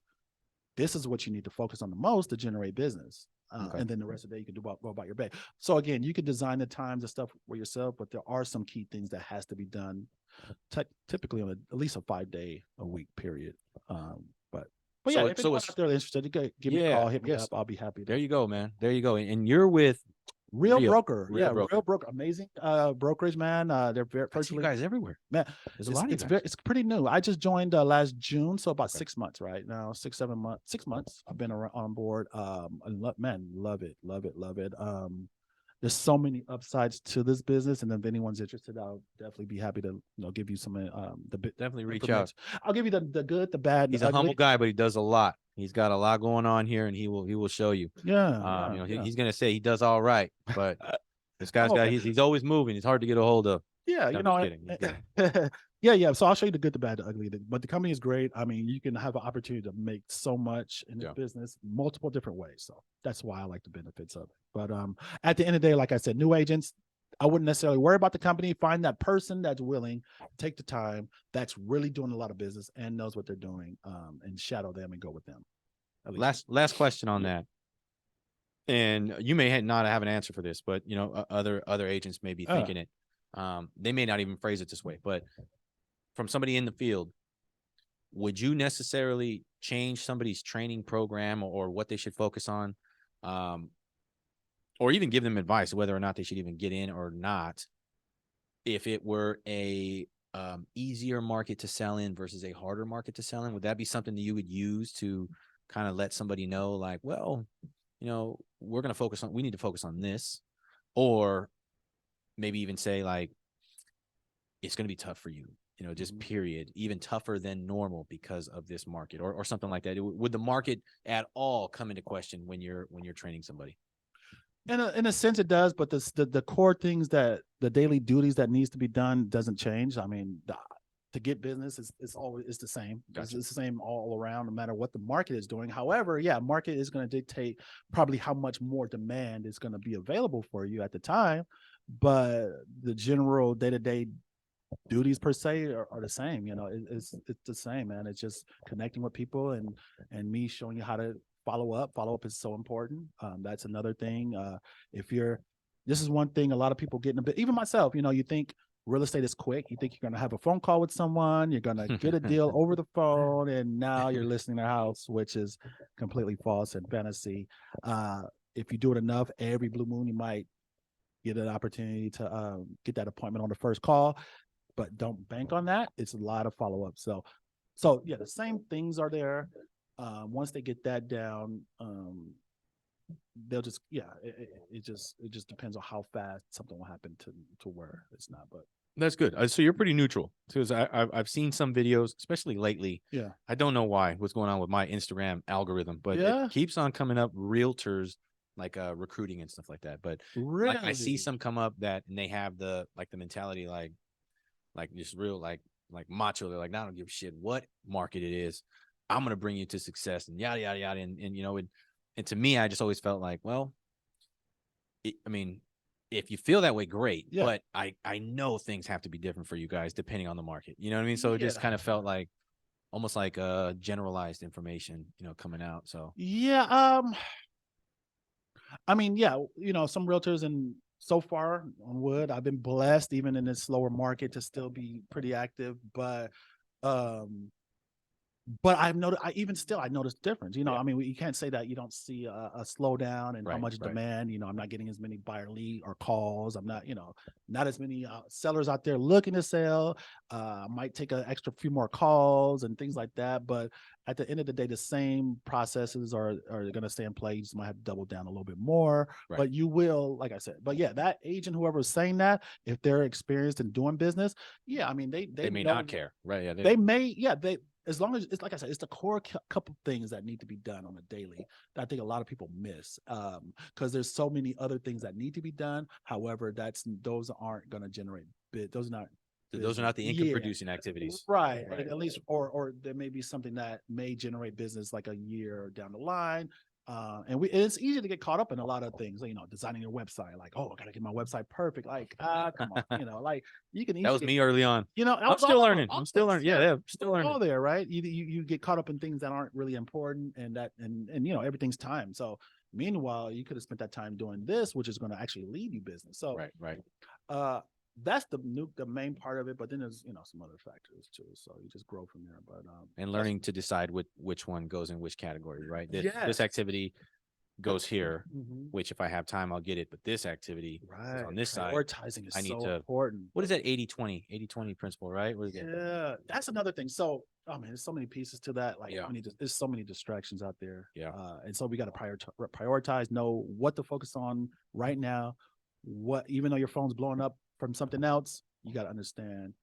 this is what you need to focus on the most to generate business. And then the rest of the day you can go about your day. So again, you can design the times and stuff for yourself, but there are some key things that has to be done typically on at least a 5-day-a-week period. But yeah, if anyone's out there interested, give me a call, hit me up. I'll be happy. There you go, man. There you go. And you're with Real Broker. Real Broker. Amazing brokerage, man. They're very virtually, you guys everywhere. Man, there's a lot of you guys. It's pretty new. I just joined last June, so about 6 months right now. 6-7 months. 6 months I've been on board. Man, love it. There's so many upsides to this business, and if anyone's interested, I'll definitely be happy to give you some definitely reach out. I'll give you the good, the bad. He's a humble guy, but he does a lot. He's got a lot going on here, and he will show you. He's gonna say he does all right, but this guy's he's always moving. He's hard to get a hold of. Yeah, yeah. So I'll show you the good, the bad, the ugly. But the company is great. I mean, you can have an opportunity to make so much in this business, multiple different ways. So that's why I like the benefits of it. But at the end of the day, like I said, new agents, I wouldn't necessarily worry about the company. Find that person that's willing, take the time, that's really doing a lot of business and knows what they're doing, and shadow them and go with them. Last question on that. And you may not have an answer for this, but other agents may be thinking it. They may not even phrase it this way, but from somebody in the field, would you necessarily change somebody's training program or what they should focus on? Or even give them advice whether or not they should even get in or not, if it were a easier market to sell in versus a harder market to sell in? Would that be something that you would use to kind of let somebody know, like, well, we need to focus on this, or maybe even say like, it's going to be tough for you, just period, even tougher than normal because of this market, or something like that. Would the market at all come into question when you're training somebody? In a sense, it does, but the core things, that the daily duties that needs to be done doesn't change. I mean, to get business is always the same. Gotcha. It's the same all around, no matter what the market is doing. However, yeah, market is going to dictate probably how much more demand is going to be available for you at the time, but the general day-to-day duties per se are the same. It's the same, man. It's just connecting with people, and me showing you how to follow up is so important. That's another thing. This is one thing a lot of people get in a bit, even myself, you think real estate is quick. You think you're going to have a phone call with someone, you're going to get a deal over the phone, and now you're listing their house, which is completely false and fantasy. If you do it enough, every blue moon, you might get an opportunity to get that appointment on the first call, but don't bank on that. It's a lot of follow-up. So yeah, the same things are there. Once they get that down, they'll just, it just depends on how fast something will happen to where it's not. But that's good. So you're pretty neutral, because I've seen some videos, especially lately. Yeah. I don't know what's going on with my Instagram algorithm, but Yeah. it keeps on coming up realtors, like recruiting and stuff like that. But Really? I see some come up and they have the mentality, like just real, like macho. They're like, "I don't give a shit what market it is. I'm gonna bring you to success," and yada yada yada. And to me, I just always felt like, well, I mean, if you feel that way, great. Yeah. But I know things have to be different for you guys depending on the market. You know what I mean? So it just kind of felt like almost like generalized information, coming out. So Yeah. I mean, yeah, some realtors, and so far on wood, I've been blessed even in this slower market to still be pretty active. Um, but I've noticed, I noticed difference. Yeah. I mean, you can't say that you don't see a slowdown in how much Right. demand. I'm not getting as many buyer lead or calls. I'm not, not as many sellers out there looking to sell. I might take an extra few more calls and things like that. But at the end of the day, the same processes are going to stay in play. You just might have to double down a little bit more. Right. But you will, like I said. But yeah, that agent, whoever was saying that, if they're experienced in doing business, yeah, I mean, they may know, not care, right? Yeah, they may, yeah, as long as it's, like I said, it's the core couple things that need to be done on a daily that I think a lot of people miss, because there's so many other things that need to be done. However, those aren't going to generate those are not the income producing activities, right? At least, or there may be something that may generate business like a year down the line. And it's easy to get caught up in a lot of things, designing your website, like, oh, I gotta get my website perfect. Like, come on, like you can easily that was me early on. I'm still learning. I'm still learning. Yeah, still learning. All there, right? You get caught up in things that aren't really important, and everything's time. So meanwhile, you could have spent that time doing this, which is going to actually lead you business. So right. That's the main part of it. But then there's some other factors too. So you just grow from there. But and learning to decide which one goes in which category, right? This Yes. activity goes here, which if I have time, I'll get it. But this activity is on this side. Prioritizing is I need so to. important. What is that 80-20 principle, right? What is that? Yeah, that's another thing. So, oh man, there's so many pieces to that. Like, Yeah. there's so many distractions out there. Yeah. And so we got to prioritize, know what to focus on right now. Even though your phone's blowing up from something else, you got to understand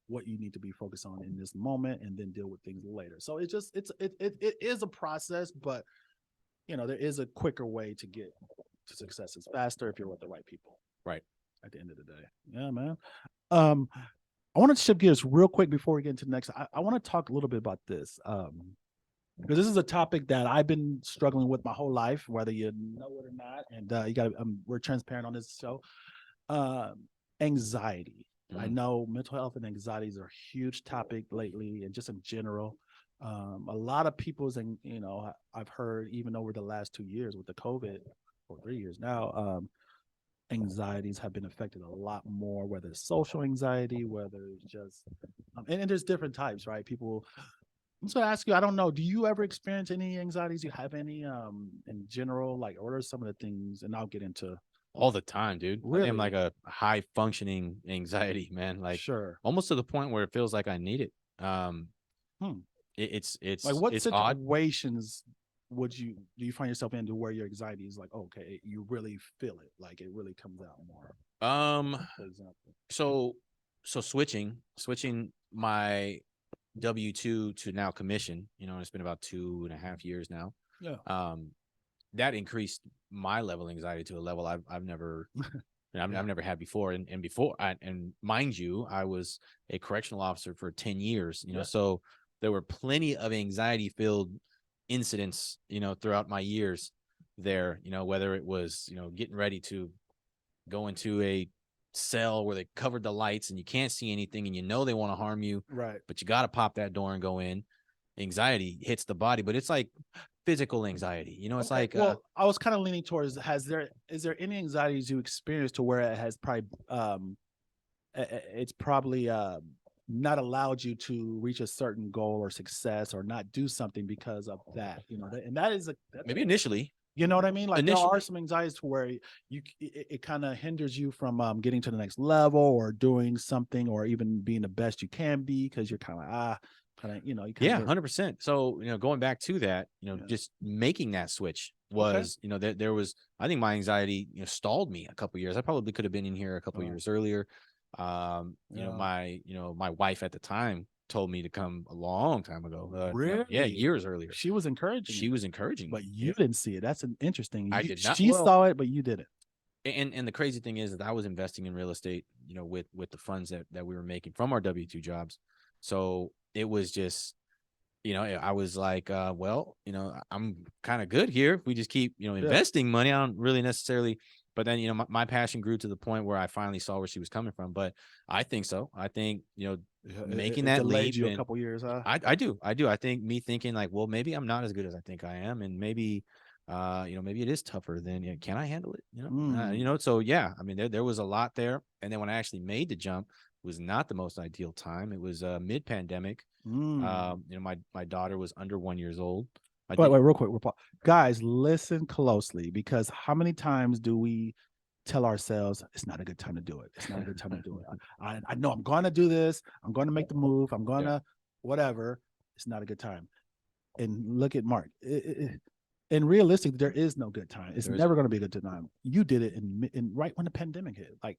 what you need to be focused on in this moment, and then deal with things later. So it is a process, but there is a quicker way to get to success. It's faster if you're with the right people. Right. At the end of the day. Yeah, man. I want to shift gears real quick before we get into the next. I want to talk a little bit about this. Because this is a topic that I've been struggling with my whole life, whether you know it or not. And we're transparent on this show. Anxiety. I know mental health and anxieties are a huge topic lately, and just in general. A lot of people's, and I've heard even over the last 2 years with the COVID, or 3 years now, anxieties have been affected a lot more, whether it's social anxiety, whether it's just, and there's different types, right? People, I'm just gonna ask you, I don't know, do you ever experience any anxieties? You have any, in general, like, what are some of the things, and I'll get into all the time, dude. I am Really? like a high functioning anxiety, man. Like Sure. almost to the point where it feels like I need it. Hmm. It's Like, it's what it's odd. situations do you find yourself into where your anxiety is like, okay, you really feel it, like it really comes out more, Um, for example? so switching my W-2 to now commission, it's been about 2.5 years now. Yeah. Um, that increased my level of anxiety to a level I've never Yeah. I've never had before. And before and mind you, I was a correctional officer for 10 years, Yeah. so there were plenty of anxiety filled incidents, throughout my years there, whether it was, getting ready to go into a cell where they covered the lights and you can't see anything and they want to harm you, Right. but you got to pop that door and go in. Anxiety hits the body, but it's like physical anxiety. It's Okay. like Well, I was kind of leaning towards, is there any anxieties you experience to where it has probably it's probably not allowed you to reach a certain goal or success or not do something because of that, and that is maybe initially. you know what I mean? Like there are Initially, some anxieties to where it kind of hinders you from getting to the next level or doing something or even being the best you can be because you're kind of you kind of yeah, get 100%. So, going back to that, yeah. just making that switch Okay. was, there was, I think my anxiety, stalled me a couple years. I probably could have been in here a couple Oh, years earlier. yeah. My wife at the time told me to come a long time ago. Yeah, Really? years earlier. She was encouraging She it, was encouraging but me. you Yeah. didn't see it. That's an interesting. I did not. She Well, saw it, but you didn't. and the crazy thing is that I was investing in real estate, with the funds that we were making from our W-2 jobs. So it was just, I was like, well, I'm kind of good here. If we just keep, Yeah. investing money, I don't really necessarily, but then, my passion grew to the point where I finally saw where she was coming from. But I think so. I think, Yeah, making it that delayed leap, you a and couple years, huh? I do. I think me thinking like, well, maybe I'm not as good as I think I am. And maybe, maybe it is tougher than, can I handle it? Mm, So yeah, I mean, there was a lot there. And then when I actually made the jump, it was not the most ideal time. It was mid pandemic. mm. My daughter was under 1 years old. I Wait, did. real quick. Guys, listen closely because how many times do we tell ourselves it's not a good time to do it? It's not a good time to do it. I know I'm going to do this. I'm going to make the move. I'm going Yeah. to whatever. It's not a good time. And look at Mark. And realistic, there is no good time. It's There isn't. never going to be a good time. You did it in right when the pandemic hit. Like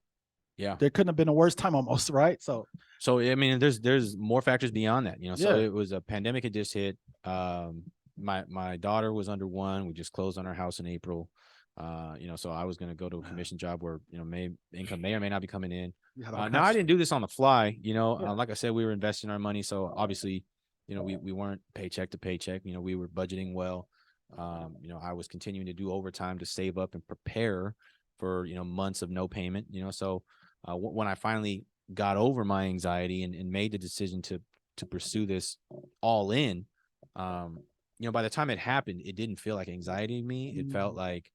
Yeah. there couldn't have been a worse time almost, right? So I mean, there's more factors beyond that. So Yeah. it was a pandemic had just hit. My daughter was under one. We just closed on our house in April. So I was going to go to a commission job where, income may or may not be coming in. You had all Now I kinds. didn't do this on the fly. Yeah. Like I said, we were investing our money. So obviously, we weren't paycheck to paycheck. We were budgeting well. I was continuing to do overtime to save up and prepare for, months of no payment. So when I finally got over my anxiety and made the decision to pursue this all in, by the time it happened, it didn't feel like anxiety to me. It felt like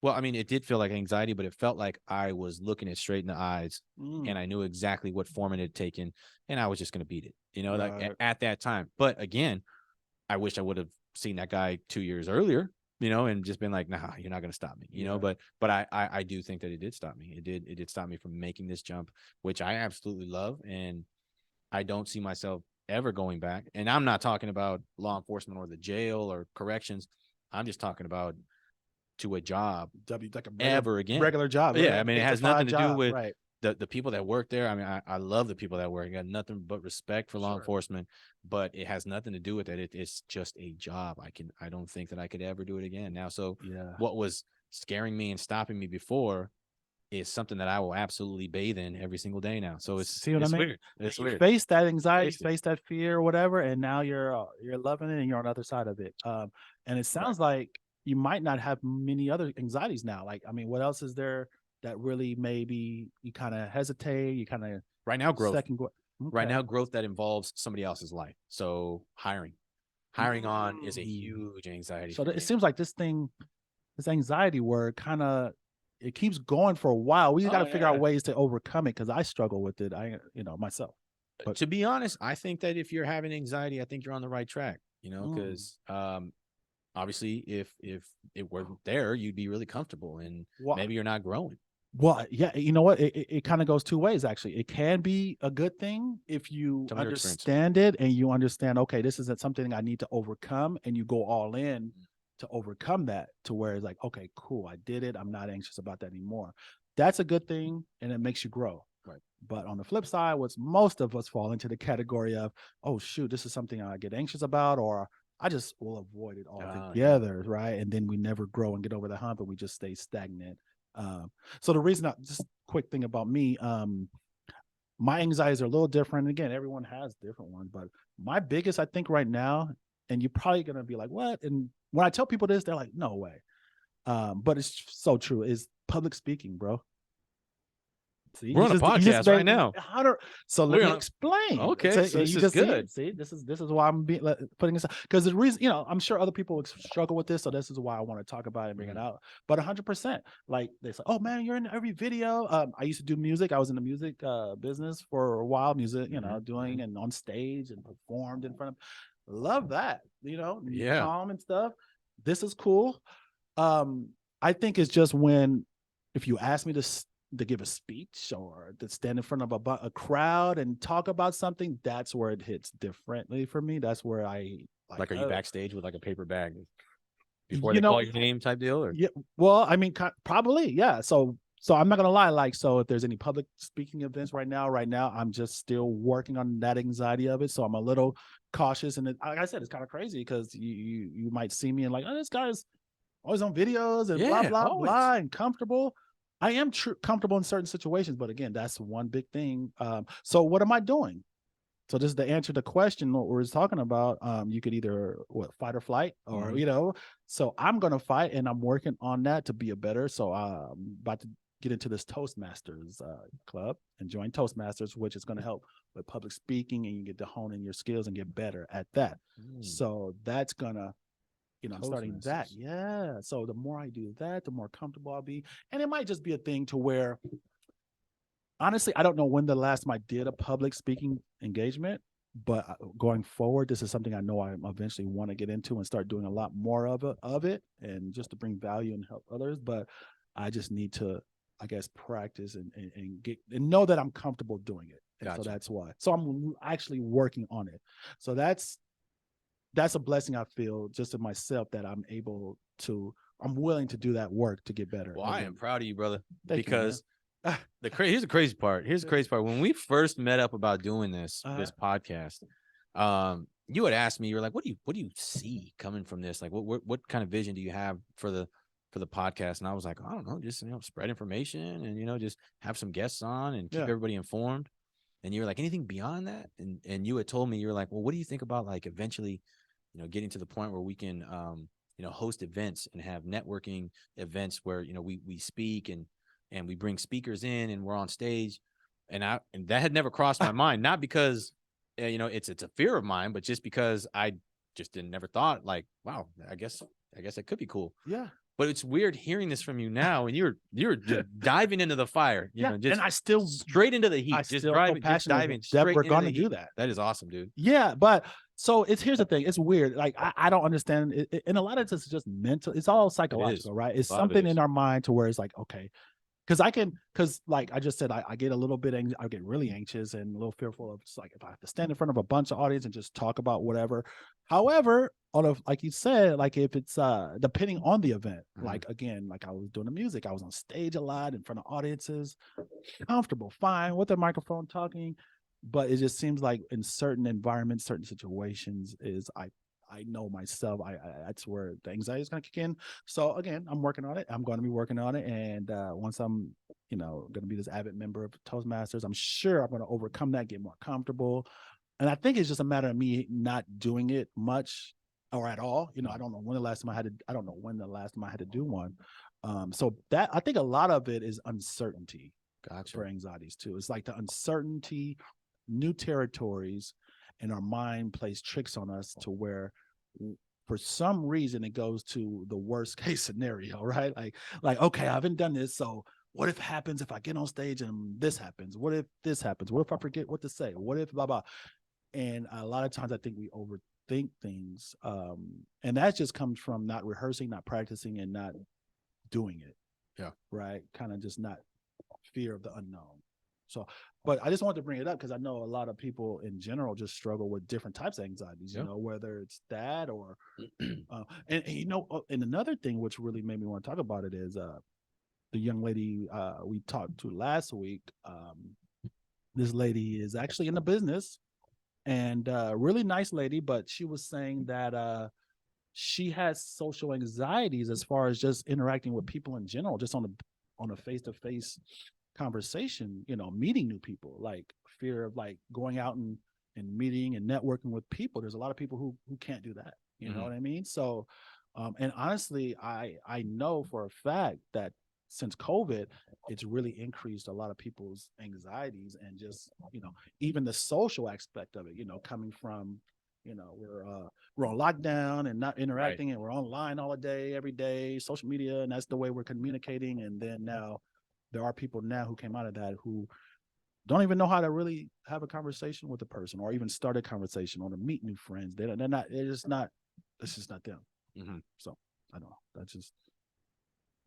well, I mean, it did feel like anxiety, but it felt like I was looking it straight in the eyes and Mm, I knew exactly what form it had taken and I was just going to beat it, like right. at that time. But again, I wish I would have seen that guy 2 years earlier, and just been like, nah, you're not going to stop me, Yeah. but I do think that it did stop me. It did stop me from making this jump, which I absolutely love. And I don't see myself ever going back. And I'm not talking about law enforcement or the jail or corrections. I'm just talking about to a job Like a ever again. regular job, Yeah, right? I mean, it Eight to has nothing five to do job, with right? the people that work there. I mean, I love the people that work. I got nothing but respect for law Sure. enforcement, but it has nothing to do with it. It's just a job. I don't think that I could ever do it again now. So Yeah. what was scaring me and stopping me before is something that I will absolutely bathe in every single day now. So See what I it's mean? weird. It's You weird. face that anxiety, Faced it. face that fear, or whatever, and now you're loving it, and you're on the other side of it. And it Right. sounds like you might not have many other anxieties now. Like, I mean, what else is there that really maybe you kind of hesitate, you kind of Right now, growth. second go? Right Okay. now, growth that involves somebody else's life. So hiring on is a Mm. huge anxiety So for it me. seems like this anxiety word kind of it keeps going for a while. We got Oh to figure out yeah. ways to overcome it because I struggle with it. Myself. But To be honest, I think that if you're having anxiety, I think you're on the right track. mm, Because obviously if it wasn't there, you'd be really comfortable and Well, maybe you're not growing. well, yeah, you know what? It kind of goes two ways, actually. It can be a good thing if you Tell me your experience. understand it and you understand, okay, this isn't something I need to overcome, and you go all in to overcome that to where it's like, okay, cool, I did it. I'm not anxious about that anymore. That's a good thing, and it makes you grow. Right. But on the flip side, what's most of us fall into the category of, oh shoot, this is something I get anxious about, or I just will avoid it altogether, right? And then we never grow and get over the hump, and we just stay stagnant. So the reason, just quick thing about me, my anxieties are a little different. Again, everyone has different ones, but my biggest, I think, right now, and you're probably gonna be like, "What?" And when I tell people this, they're like, "No way," but it's so true. Is public speaking, bro. See, We're on a you just podcast right made me now. 100. So let We're me on explain. Okay, So, so and this you is just good. see, this is why I'm putting this, because the reason, I'm sure other people would struggle with this, so this is why I want to talk about it and bring it out. But 100%, like they say, oh man, you're in every video. I used to do music. I was in the music business for a while. Music, doing and on stage and performed in front of. Love that, Yeah. calm and stuff. This is cool. I think it's just when, if you ask me to give a speech or to stand in front of a crowd and talk about something, that's where it hits differently for me. That's where I Like, are you backstage with like a paper bag before you they know, call your name type deal? Or yeah, well, I mean, probably, yeah. So I'm not gonna lie, like, so if there's any public speaking events right now, I'm just still working on that anxiety of it. So I'm a little cautious, and like I said, it's kind of crazy because you might see me and like, oh, this guy's always on videos and blah yeah, blah always. blah and comfortable. I am comfortable in certain situations, but again, that's one big thing. So what am I doing? So this is the answer to the question what we're talking about. You could either fight or flight, or So I'm gonna fight, and I'm working on that to be a better. So I'm about to get into this Toastmasters club and join Toastmasters, which is going to help with public speaking, and you get to hone in your skills and get better at that. So that's gonna, I'm starting that. Yeah. So the more I do that, the more comfortable I'll be. And it might just be a thing to where, honestly, I don't know when the last time I did a public speaking engagement, but going forward, this is something I know I eventually want to get into and start doing a lot more of it, and just to bring value and help others. But I just need to, I guess, practice and get and know that I'm comfortable doing it. And Gotcha. so that's why. So I'm actually working on it. So that's a blessing I feel just in myself, that I'm willing to do that work to get better. Well, I am proud of you, brother, Thank because you, here's the crazy part. Here's the crazy part. When we first met up about doing this podcast, you had asked me, you were like, what do you see coming from this? Like, what kind of vision do you have for the podcast? And I was like, I don't know, just spread information and just have some guests on and keep everybody informed. And you were like, anything beyond that? And you had told me, you were like, well, what do you think about like eventually, getting to the point where we can host events and have networking events where we speak and we bring speakers in and we're on stage. And that had never crossed my mind, not because it's a fear of mine, but just because I just never thought like, wow, I guess that could be cool. Yeah. But it's weird hearing this from you now, and you're just diving into the fire, just and I still straight into the heat, just diving straight we're into going the to heat. do that. That is awesome, dude. Yeah, but so here's the thing. It's weird. Like I don't understand it, and a lot of this is just mental. It's all psychological, right? It's something in our mind to where it's like, okay, because like I just said, I get a little bit I get really anxious and a little fearful of just like, if I have to stand in front of a bunch of audience and just talk about whatever. However, like you said, like if it's depending on the event, like again, like I was doing the music, I was on stage a lot in front of audiences, comfortable, fine with the microphone talking. But it just seems like in certain environments, certain situations, I know myself, that's where the anxiety is going to kick in. So again, I'm working on it. I'm going to be working on it. And once I'm, going to be this avid member of Toastmasters, I'm sure I'm going to overcome that, get more comfortable. And I think it's just a matter of me not doing it much or at all. I don't know when the last time I had to do one. So that, I think a lot of it is uncertainty. Gotcha. For anxieties too. It's like the uncertainty, new territories, and our mind plays tricks on us to where for some reason it goes to the worst case scenario, right? Like, okay, I haven't done this. So what if happens if I get on stage and this happens? What if this happens? What if I forget what to say? What if blah, blah? And a lot of times I think we overthink things. And that just comes from not rehearsing, not practicing, and not doing it. Yeah. Right. Kind of just not fear of the unknown. So, but I just wanted to bring it up because I know a lot of people in general just struggle with different types of anxieties, you know, whether it's that or, and another thing which really made me want to talk about it is the young lady we talked to last week. This lady is actually in the business and really nice lady, but she was saying that she has social anxieties as far as just interacting with people in general, just on a face-to-face conversation, you know, meeting new people, like fear of like going out and meeting and networking with people. There's a lot of people who can't do that. You know what I mean? So and honestly, I know for a fact that since COVID, it's really increased a lot of people's anxieties and just, you know, even the social aspect of it, you know, coming from, you know, we're on lockdown and not interacting and we're online all day, every day, social media, and that's the way we're communicating. And then now there are people now who came out of that who don't even know how to really have a conversation with a person or even start a conversation or to meet new friends. It's just not them. So I don't know. That's just,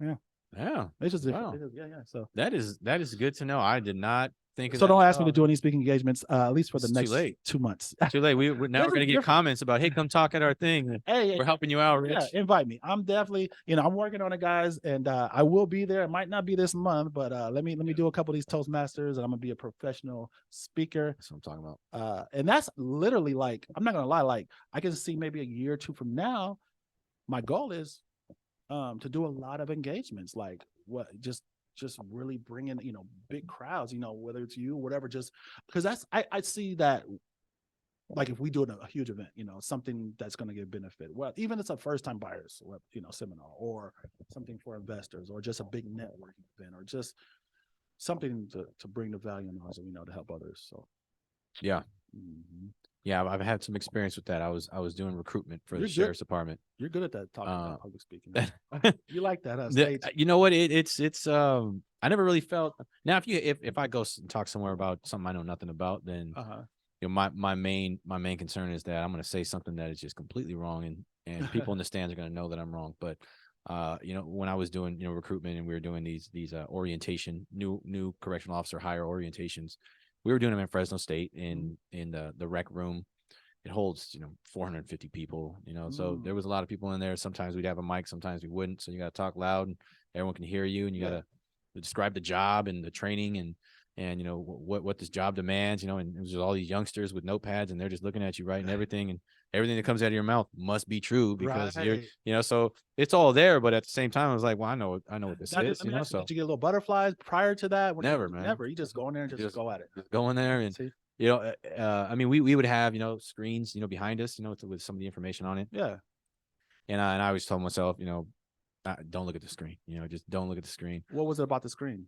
yeah. Yeah. It's just different. Wow. Yeah. So that is good to know. I did not think of so that. don't ask me to do any speaking engagements, at least for the It's next too late. 2 months. Too late. We're now we're gonna get comments about, hey, come talk at our thing. Hey, we're helping you out, Rich. Yeah, invite me. I'm definitely, you know, I'm working on it, guys, and I will be there. It might not be this month, but let me do a couple of these Toastmasters, and I'm gonna be a professional speaker. That's what I'm talking about. And that's literally like, I'm not gonna lie, like I can see maybe a year or two from now, my goal is to do a lot of engagements, like what just really bring in, you know, big crowds, you know, whether it's you, whatever, just because that's I see that like if we do a huge event, you know, something that's going to give benefit. Well, even if it's a first time buyers, you know, seminar or something for investors or just a big networking event or just something to bring the value and knowledge that we know to help others. So, yeah. Yeah, I've had some experience with that. I was doing recruitment for the sheriff's department. You're good at that, talking about public speaking. You like that stage. You know what? It's I never really felt. Now if I go and talk somewhere about something I know nothing about, then you know my main concern is that I'm going to say something that is just completely wrong, and people in the stands are going to know that I'm wrong. But you know, when I was doing, you know, recruitment and we were doing these orientation, new correctional officer hire orientations, we were doing them in Fresno State in the rec room. It holds, you know, 450 people, you know, so there was a lot of people in there. Sometimes we'd have a mic, sometimes we wouldn't. So you got to talk loud and everyone can hear you, and you got to describe the job and the training and you know what this job demands, you know, and it was just all these youngsters with notepads and they're just looking at you writing everything, and everything that comes out of your mouth must be true because you're, you know, so it's all there. But at the same time, I was like, well, I know what this is, you know. So did you get a little butterflies prior to that? Never, man. Never. You just go in there and just go at it. Just go in there and see. You know, I mean, we would have, you know, screens, you know, behind us, you know, with some of the information on it. Yeah. And I always told myself, you know, don't look at the screen. You know, just don't look at the screen. What was it about the screen?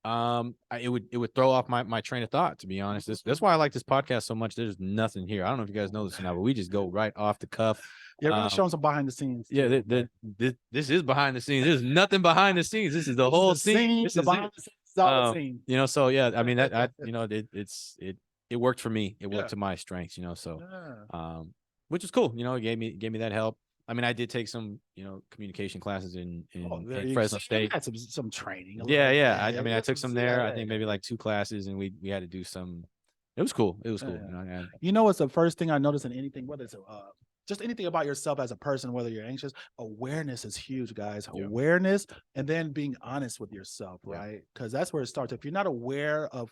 It would throw off my train of thought, to be honest. That's why I like this podcast so much. There's nothing here. I don't know if you guys know this or not, but we just go right off the cuff. Yeah, we're gonna show them some behind the scenes. Yeah, this is behind the scenes. There's nothing behind the scenes. This is the whole scene. This is behind the scenes. All the scene. You know, so yeah, I mean that you know, it worked for me. It worked to my strengths, you know. So which is cool. You know, it gave me that help. I mean, I did take some, you know, communication classes in Fresno State. Had some training. Yeah. I mean, I took some there. I think maybe like 2 classes, and we had to do some. It was cool. It was cool. You know, what's the first thing I noticed in anything, whether it's just anything about yourself as a person, whether you're anxious, awareness is huge, guys. Awareness, and then being honest with yourself, right? Because that's where it starts. If you're not aware of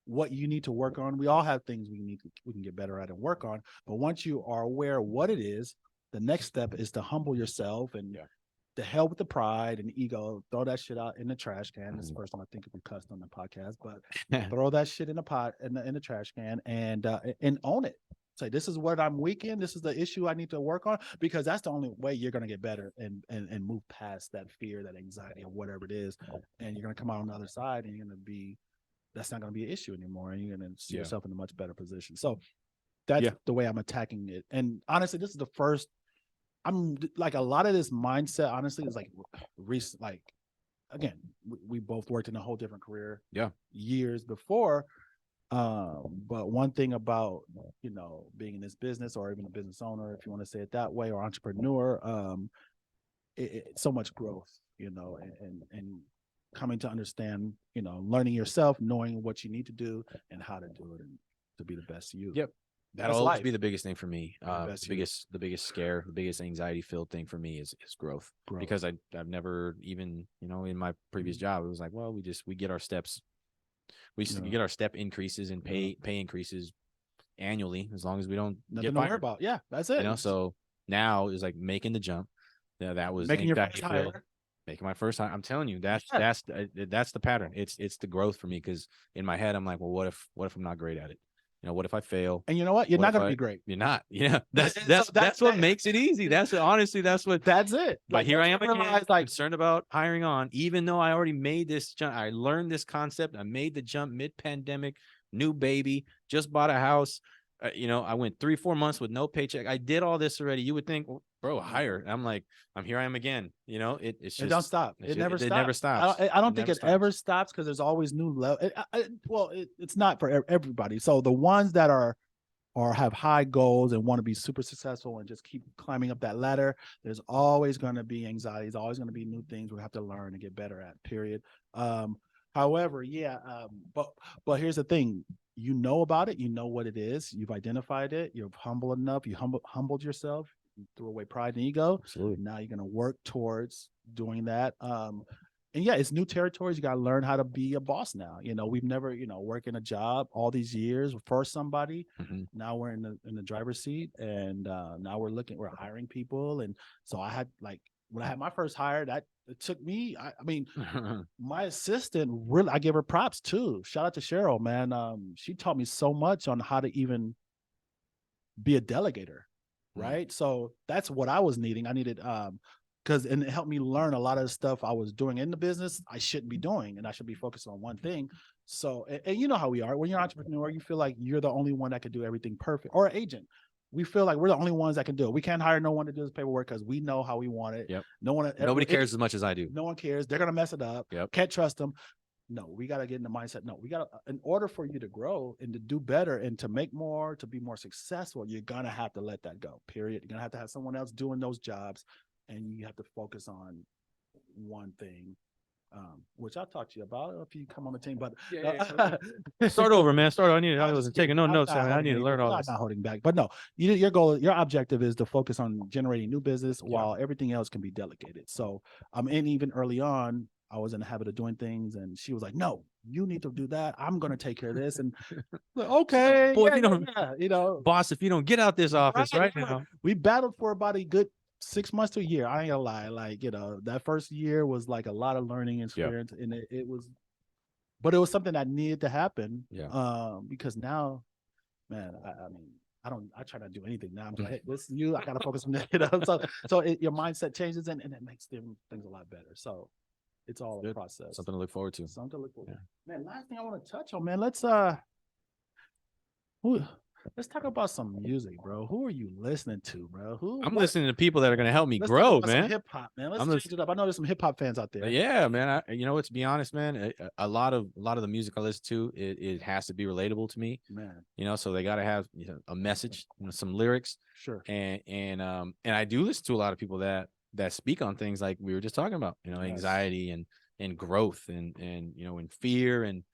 what you need to work on, we all have things we can get better at and work on. But once you are aware of what it is, the next step is to humble yourself and the hell with the pride and ego. Throw that shit out in the trash can. This is the first time I think we cussed on the podcast, but throw that shit in the pot in the trash can and own it. Say, this is what I'm weak in. This is the issue I need to work on, because that's the only way you're going to get better and move past that fear, that anxiety, or whatever it is. And you're going to come out on the other side, and that's not going to be an issue anymore. And you're going to see yourself in a much better position. So that's the way I'm attacking it. And honestly, this is the first. I'm like, a lot of this mindset, honestly, is like recent. Like, again, we both worked in a whole different career. Years before. But one thing about, being in this business, or even a business owner, if you want to say it that way, or entrepreneur, it's so much growth, and coming to understand, learning yourself, knowing what you need to do and how to do it, and to be the best you. Yep. That'll That's always life. be the biggest thing for me. Be the best you. The biggest scare, the biggest anxiety filled thing for me is growth. Growth. Because I've never even, in my previous job, it was like, well, we get our steps. We get our step increases and pay increases annually, as long as we don't Nothing get to worry fired. about. Yeah, that's it. So now is like making the jump. Yeah, that was making your anxiety first filled. hire. Making my first hire. I'm telling you, that's Yeah. that's the pattern. It's the growth for me, because in my head I'm like, well, what if I'm not great at it? What if I fail? And you know what? You're not going to be great. You're not. Yeah, So that's what makes it easy. Honestly, that's what. That's it. But here I am again, like, concerned about hiring on, even though I already made this jump. I learned this concept. I made the jump mid-pandemic, new baby, just bought a house. I went 3-4 months with no paycheck. I did all this already. You would think, well, bro, hire. I'm like, here I am again. It's just, it don't stop. It never stops. I don't think it ever stops, because there's always new level. It's not for everybody. So the ones that are or have high goals and want to be super successful and just keep climbing up that ladder, there's always going to be anxiety. There's always going to be new things we have to learn and get better at, period. However, but here's the thing. You know about it. You know what it is. You've identified it. You're humble enough. You humbled yourself. You threw away pride and ego. Absolutely. Now you're going to work towards doing that. And yeah, it's new territories. You got to learn how to be a boss now. We've never, working a job all these years for somebody. Mm-hmm. Now we're in the driver's seat, and now we're hiring people. And so I had, like, when I had my first hire, that it took me, I mean, my assistant, really, I give her props too. Shout out to Cheryl, man. She taught me so much on how to even be a delegator. Right. So that's what I was needing. I needed, and it helped me learn a lot of the stuff I was doing in the business I shouldn't be doing, and I should be focused on one thing. So, and you know how we are. When you're an entrepreneur, you feel like you're the only one that can do everything perfect, or an agent. We feel like we're the only ones that can do it. We can't hire no one to do this paperwork because we know how we want it. Yep. Nobody cares as much as I do. No one cares. They're going to mess it up. Yep. Can't trust them. No, we got to get in the mindset. No, we got to, in order for you to grow and to do better and to make more, to be more successful, you're going to have to let that go, period. You're going to have someone else doing those jobs, and you have to focus on one thing, which I'll talk to you about if you come on the team. But start over, man. I wasn't taking no notes. I need to learn all this. I'm not holding back, but no, your goal, your objective is to focus on generating new business while everything else can be delegated. So, and even early on, I was in the habit of doing things, and she was like, "No, you need to do that. I'm going to take care of this." And like, okay, boy, boss, if you don't get out this office right now. We battled for about a good 6 months to a year. I ain't gonna lie. Like, that first year was like a lot of learning experience, and it was, but it was something that needed to happen. Yeah. Because now, man, I mean, I try not to do anything now. I'm like, hey, this is you. I gotta focus on that. So your mindset changes, and it makes things a lot better. So it's all a process. Something to look forward to. Man, last thing I want to touch on, man. Let's talk about some music, bro. Who are you listening to, bro? I'm listening to people that are going to help me grow, man. Hip hop, man. Let's change it up. I know there's some hip hop fans out there. Yeah, man. To be honest, man, a lot of the music I listen to, it has to be relatable to me, man. So they got to have a message, some lyrics. Sure. And I do listen to a lot of people that speak on things like we were just talking about, anxiety and growth and and fear and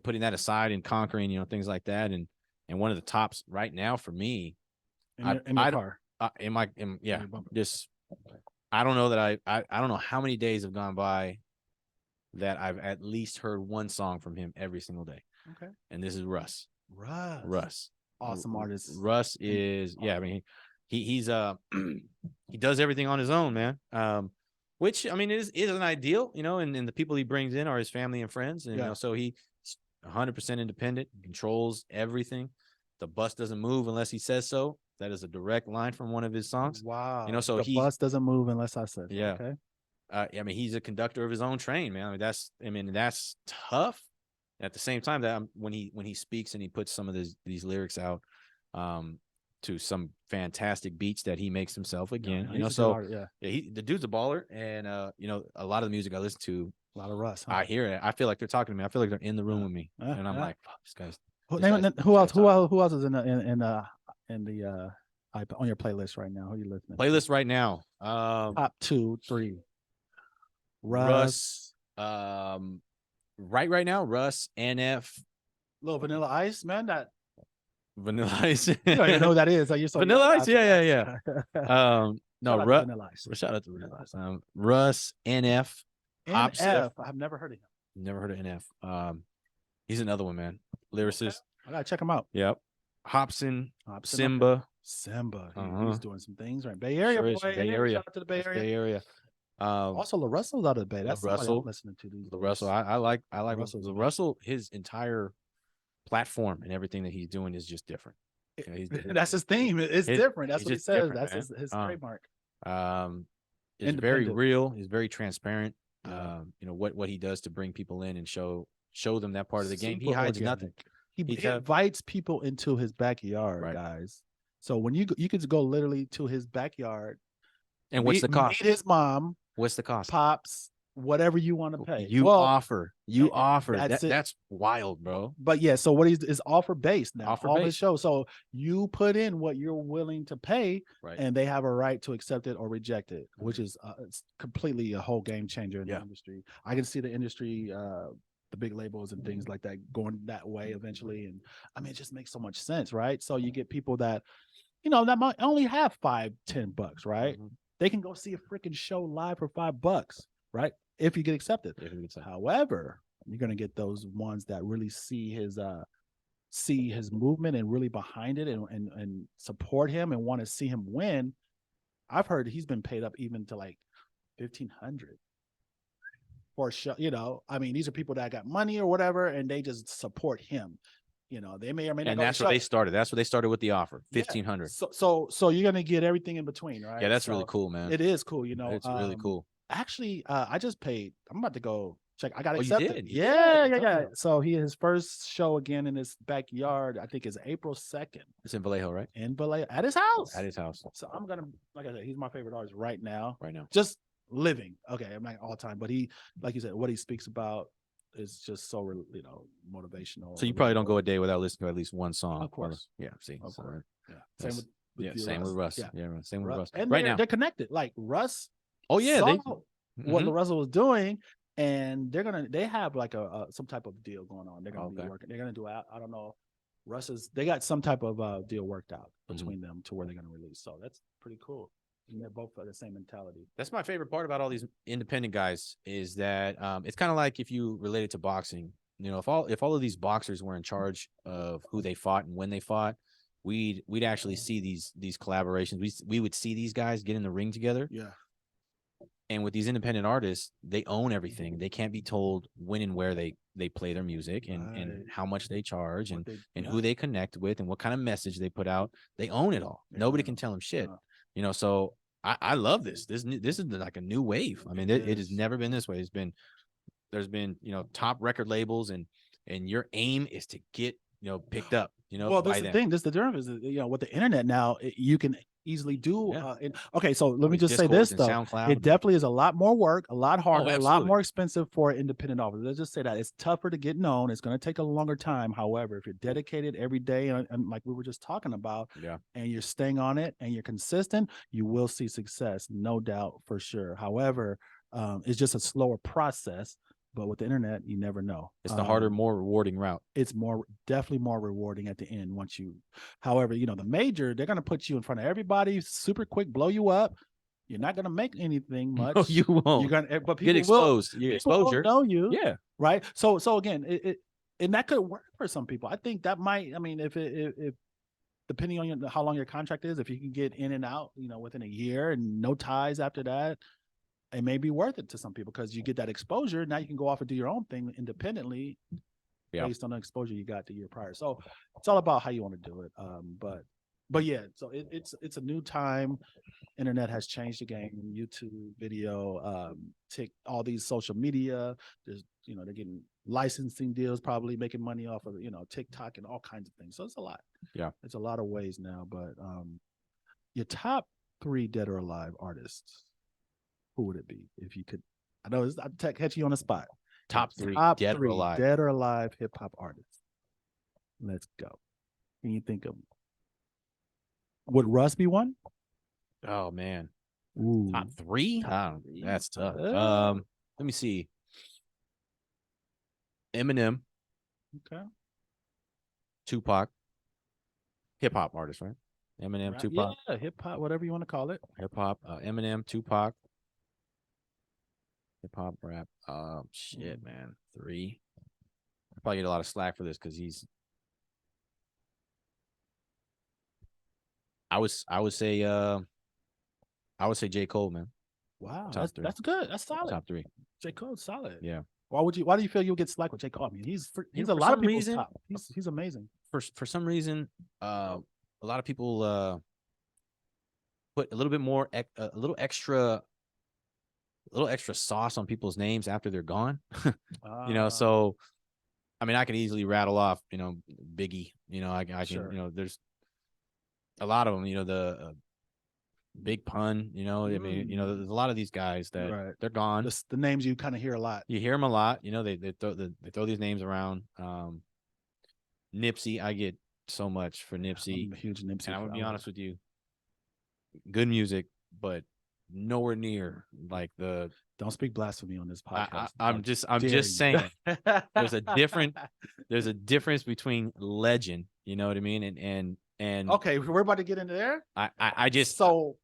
putting that aside and conquering, things like that. And one of the tops right now for me, in your car, I don't know that I don't know how many days have gone by that I've at least heard one song from him every single day. Okay. And this is Russ. Awesome artist. Russ is, I mean, he's he does everything on his own, man. Which, I mean, isn't ideal, and the people he brings in are his family and friends. And, so he's 100% independent, controls everything. The bus doesn't move unless he says so. That is a direct line from one of his songs. Wow. So the bus doesn't move unless I said so. Yeah. Okay. I mean, he's a conductor of his own train, man. I mean, that's tough. At the same time, that when he speaks and he puts some of these lyrics out, to some fantastic beats that he makes himself again. The dude's a baller, and a lot of the music I listen to, a lot of Russ. I hear it. I feel like they're talking to me. I feel like they're in the room with me, and I'm like, fuck, this guy's. Who, This guy's, this who else? guy's top. Who else is in the on your playlist right now? Who are you listening to? Playlist right now. Top two, three. Russ. Russ, Right now, Russ, NF, little Vanilla Ice, man. That Vanilla Ice. you don't even know who that is. Like you're so Vanilla young. Ice, yeah. No, Shout out to Vanilla Ice. Shout out to Vanilla Ice. Russ, NF, Hopsif. NF. I've never heard of him. Never heard of NF. He's another one, man. Lyricist. Okay. I gotta check him out. Yep. Hobson, Hobson, Simba. okay. Simba. He's doing some things, right? Bay Area, Sure boy. Bay Area. Shout out to the Bay Area. Bay Area. Also, LaRussell's out of the Bay. That's somebody I'm listening to these days. Russell. I like Russell. His entire platform and everything that he's doing is just different. That's his theme. It's different. That's what he says. That's his trademark. It's very real. He's very transparent. Yeah. What he does to bring people in and show them that part of the game. He hides nothing. He invites people into his backyard, guys. So when you could go literally to his backyard, and what's the cost? Meet his mom. What's the cost? Pops, whatever you want to pay. You offer. That's wild, bro. But yeah, so what is offer based now? Offer all based. his shows. So you put in what you're willing to pay, and they have a right to accept it or reject it, which is it's completely a whole game changer in the industry. I can see the industry, the big labels and things like that going that way eventually, and I mean it just makes so much sense, right? So you get people that that might only have $5-10, right? They can go see a freaking show live for $5, right? If you get accepted. However, you're gonna get those ones that really see his movement and really behind it and support him and want to see him win. I've heard he's been paid up even to like $1,500 for a show. I mean, these are people that got money or whatever, and they just support him. They may or may not. And that's where they started. That's where they started with the offer, $1,500. So you're gonna get everything in between, right? Yeah, that's really cool, man. It is cool. It's really cool. Actually, I just paid. I'm about to go check. I got accepted. accepted. Yeah. So his first show again in his backyard, I think, is April 2nd. It's in Vallejo, right? In Vallejo, at his house. At his house. So I'm gonna, like I said, he's my favorite artist right now. Right now. Just living. Okay, I'm not all time, but he, like you said, what he speaks about is just so motivational. So you probably don't go a day without listening to at least one song. Of course. Yeah. See. Of course. Yeah. Same with Russ. Yeah. Same with Russ. And right now they're connected. Like Russ. Oh yeah. What Russell was doing, and they have like some type of deal going on. They're gonna be working. They're gonna do I don't know. They got some type of deal worked out between them to where they're gonna release. So that's pretty cool. And they're both the same mentality. That's my favorite part about all these independent guys is that it's kind of like if you relate it to boxing. If all of these boxers were in charge of who they fought and when they fought, we'd actually see these collaborations. We would see these guys get in the ring together. Yeah. And with these independent artists, they own everything. They can't be told when and where they play their music and how much they charge and who they connect with and what kind of message they put out. They own it all. Nobody can tell them shit. So I love this. This is like a new wave. I mean, it has never been this way. There's been top record labels and your aim is to get picked up. Well, that's the thing. This is the difference. With the internet now, you can easily do. Okay, so let me just say this though. It definitely is a lot more work, a lot harder, a lot more expensive for an independent office. Let's just say that it's tougher to get known. It's going to take a longer time. However, if you're dedicated every day, and like we were just talking about, and you're staying on it and you're consistent, you will see success, no doubt for sure. However, it's just a slower process. But with the internet, you never know. It's the harder, more rewarding route. It's definitely more rewarding at the end however, the major, they're going to put you in front of everybody super quick, blow you up. You're not going to make anything much. No, you won't. You're going to, but people get exposed. You get exposure. Know you. Yeah. Right. So again, and that could work for some people. I think that might, if depending on how long your contract is, if you can get in and out, within a year and no ties after that, it may be worth it to some people because you get that exposure. Now you can go off and do your own thing independently based on the exposure you got the year prior. So it's all about how you want to do it. But yeah, so it's a new time. Internet has changed the game. YouTube, video, all these social media. There's they're getting licensing deals, probably making money off of TikTok and all kinds of things. So it's a lot. Yeah, it's a lot of ways now. But your top 3 dead or alive artists. Who would it be if you could? I know I'm catching you on the spot. Top 3 dead or alive hip hop artists. Let's go. Can you think of, would Russ be one? Oh man, Ooh. top three? Top three. That's tough. Let me see. Eminem, Okay. Tupac, hip hop artist, right? Eminem, Rap, Tupac, yeah, hip hop, whatever you want to call it. hip hop, Eminem, Tupac, hip hop, rap. Shit, man, three. I probably get a lot of slack for this because he's. I would say J. Cole, man. Wow, Top three. that's good. That's solid. Top three. J. Cole's solid. Yeah. Why do you feel you'll get slack with J. Cole? I mean, he's a lot of people's top. He's amazing. For some reason, a lot of people put a little bit more, a little extra sauce on people's names after they're gone. So I mean, I could easily rattle off, Biggie. I can, sure. There's a lot of them. The Big Pun. I mean, there's a lot of these guys that they're gone. The names you kind of hear a lot. You hear them a lot. They throw these names around. Nipsey, I get so much for Nipsey. I'm a huge Nipsey. And I'm gonna be honest with you, good music, but nowhere near like the. Don't speak blasphemy on this podcast. I'm just saying. There's a difference between legend. You know what I mean? And okay, we're about to get into there. I just so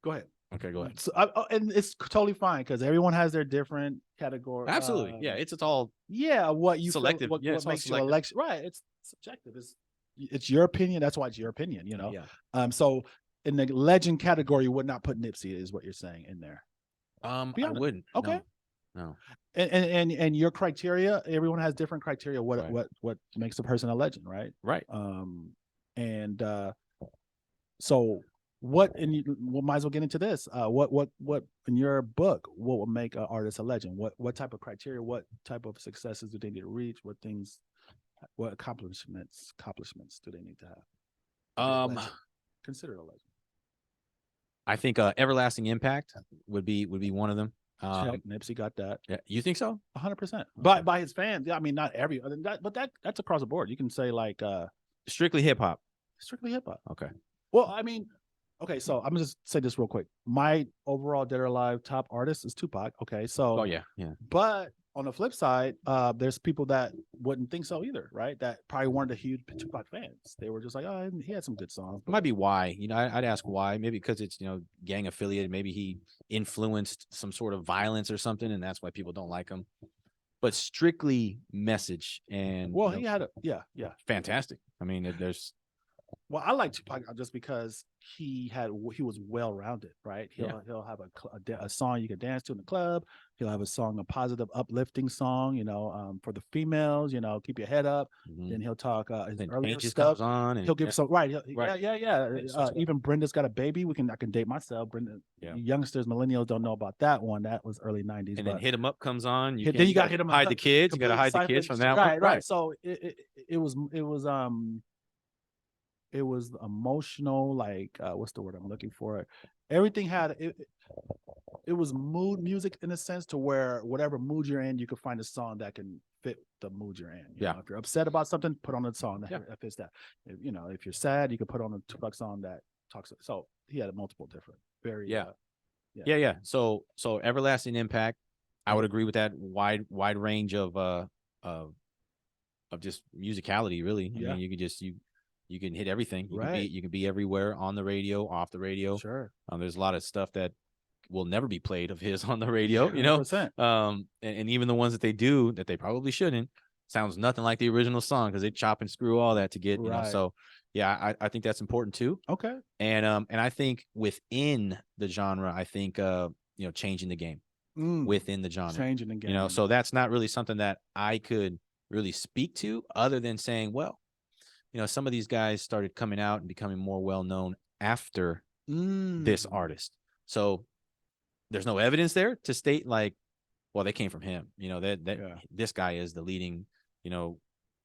go ahead. Okay, go ahead. So, and it's totally fine because everyone has their different category. Absolutely, yeah. It's all what you selective. What makes you election? Right. It's subjective. It's your opinion. That's why it's your opinion. Yeah. So in the legend category, you would not put Nipsey, is what you're saying, in there. I wouldn't. Okay. No. And your criteria. Everyone has different criteria. What makes a person a legend, right? Right. So what, and we might as well get into this. What in your book, what will make an artist a legend? What type of criteria, what type of successes do they need to reach? What accomplishments do they need to have? Consider a legend. I think everlasting impact would be one of them. Check. Nipsey got that. Yeah, you think so? 100%. By his fans. Yeah, I mean, not every other, but that's across the board. You can say like strictly hip hop. Strictly hip hop. Okay. Well, I mean, okay, so I'm gonna just say this real quick. My overall dead or alive top artist is Tupac. Okay, so yeah. But on the flip side, there's people that wouldn't think so either, right? That probably weren't a huge Tupac fans. They were just like, oh, he had some good songs. It might be why. I'd ask why. Maybe because it's gang affiliated. Maybe he influenced some sort of violence or something, and that's why people don't like him. But strictly message and he had fantastic. I mean, there's. Well, I like Tupac just because he was well rounded, right? He'll have a song you can dance to in the club. He'll have a positive, uplifting song, for the females, keep your head up. Mm-hmm. Then he'll talk his then earlier stuff stuff. On, and he'll give some right. Right. Yeah. Even Brenda's Got a Baby. I can date myself. Brenda. Yeah. Youngsters, millennials don't know about that one. That was early '90s. And then Hit 'Em Up comes on. You got to hit 'em up. Hide the kids. You got to hide the kids from that one. Right. So it was emotional, like what's the word I'm looking for? Everything had it was mood music in a sense, to where whatever mood you're in, you could find a song that can fit the mood you're in. You know, if you're upset about something, put on a song that fits that. If you're sad, you could put on a Tupac song that talks. So he had multiple different So everlasting impact, I would agree with that wide range of just musicality, really. I mean, you could just you can hit everything. You can be everywhere, on the radio, off the radio. Sure. There's a lot of stuff that will never be played of his on the radio, 100%. And even the ones that they do that they probably shouldn't, sounds nothing like the original song because they chop and screw all that to get, so yeah, I think that's important too. Okay. And I think within the genre, I think changing the game within the genre, changing the game, so that's not really something that I could really speak to, other than saying, well, some of these guys started coming out and becoming more well-known after this artist. So there's no evidence there to state like, well, they came from him, that this guy is the leading,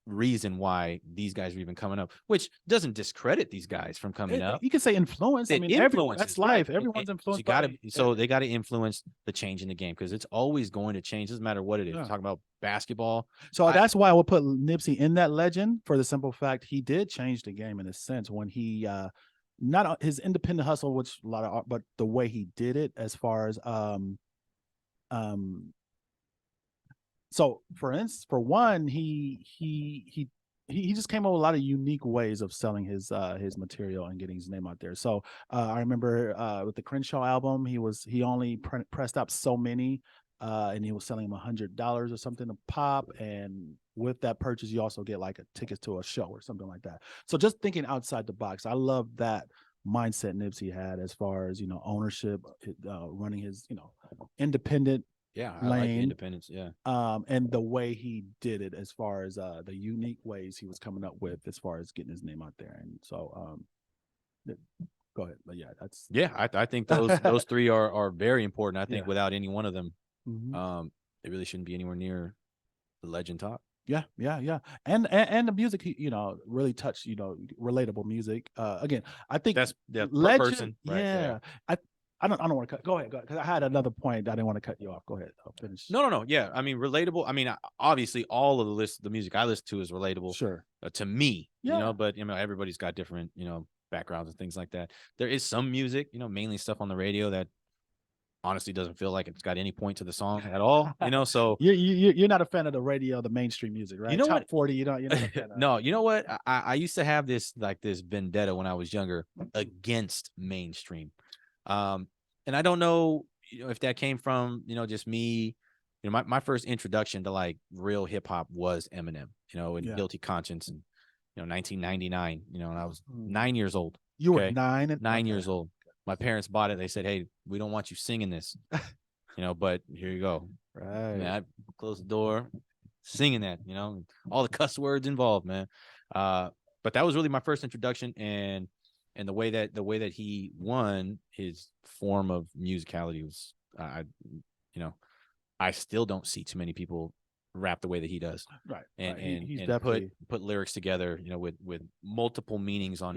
reason why these guys are even coming up, which doesn't discredit these guys from coming up. You can say influence. I It mean, influences, that's life. right. Everyone's So influenced you gotta, by. so they got to influence the change in the game, because it's always going to change. Doesn't matter what it is. Yeah. Talking about basketball. So that's why I will put Nipsey in that legend, for the simple fact he did change the game in a sense when he not his independent hustle, which a lot of, but the way he did it, as far as um so for instance, for one, he just came up with a lot of unique ways of selling his material and getting his name out there. So I remember with the Crenshaw album, he only pressed up so many, and he was selling them $100 or something a pop, and with that purchase, you also get like a tickets to a show or something like that. So just thinking outside the box, I love that mindset Nipsey had, as far as, ownership, running his, independent Yeah, I like the lane, independence. Yeah. and the way he did it, as far as the unique ways he was coming up with, as far as getting his name out there. And so go ahead. But yeah, that's I think those three are very important. I think Yeah. without any one of them, Mhm. it really shouldn't be anywhere near the legend top. Yeah, and the music, really touched, relatable music. Again, I think That's per legend. person right Yeah, there. I don't want to cut. Go ahead, because I had another point. I didn't want to cut you off. Go ahead. I'll finish. No. Yeah, I mean, relatable. I mean, obviously, all of the music I listen to is relatable. Sure. To me, Yeah. but everybody's got different, backgrounds and things like that. There is some music, mainly stuff on the radio that honestly doesn't feel like it's got any point to the song at all. So you're not a fan of the radio, the mainstream music, right? Top what? 40. You're not a fan of. No, you know what? I used to have this vendetta when I was younger against mainstream. And I don't know, if that came from, just me. My first introduction to like real hip hop was Eminem, and Guilty Conscience, and 1999, and I was 9 years old. You were 9 years old. My parents bought it. They said, "Hey, we don't want you singing this," but here you go. Right. Man, I closed the door, singing that, all the cuss words involved, man. But that was really my first introduction, and the way that he won his form of musicality was, I still don't see too many people rap the way that he does. Right. And He's and definitely put lyrics together, with multiple meanings on,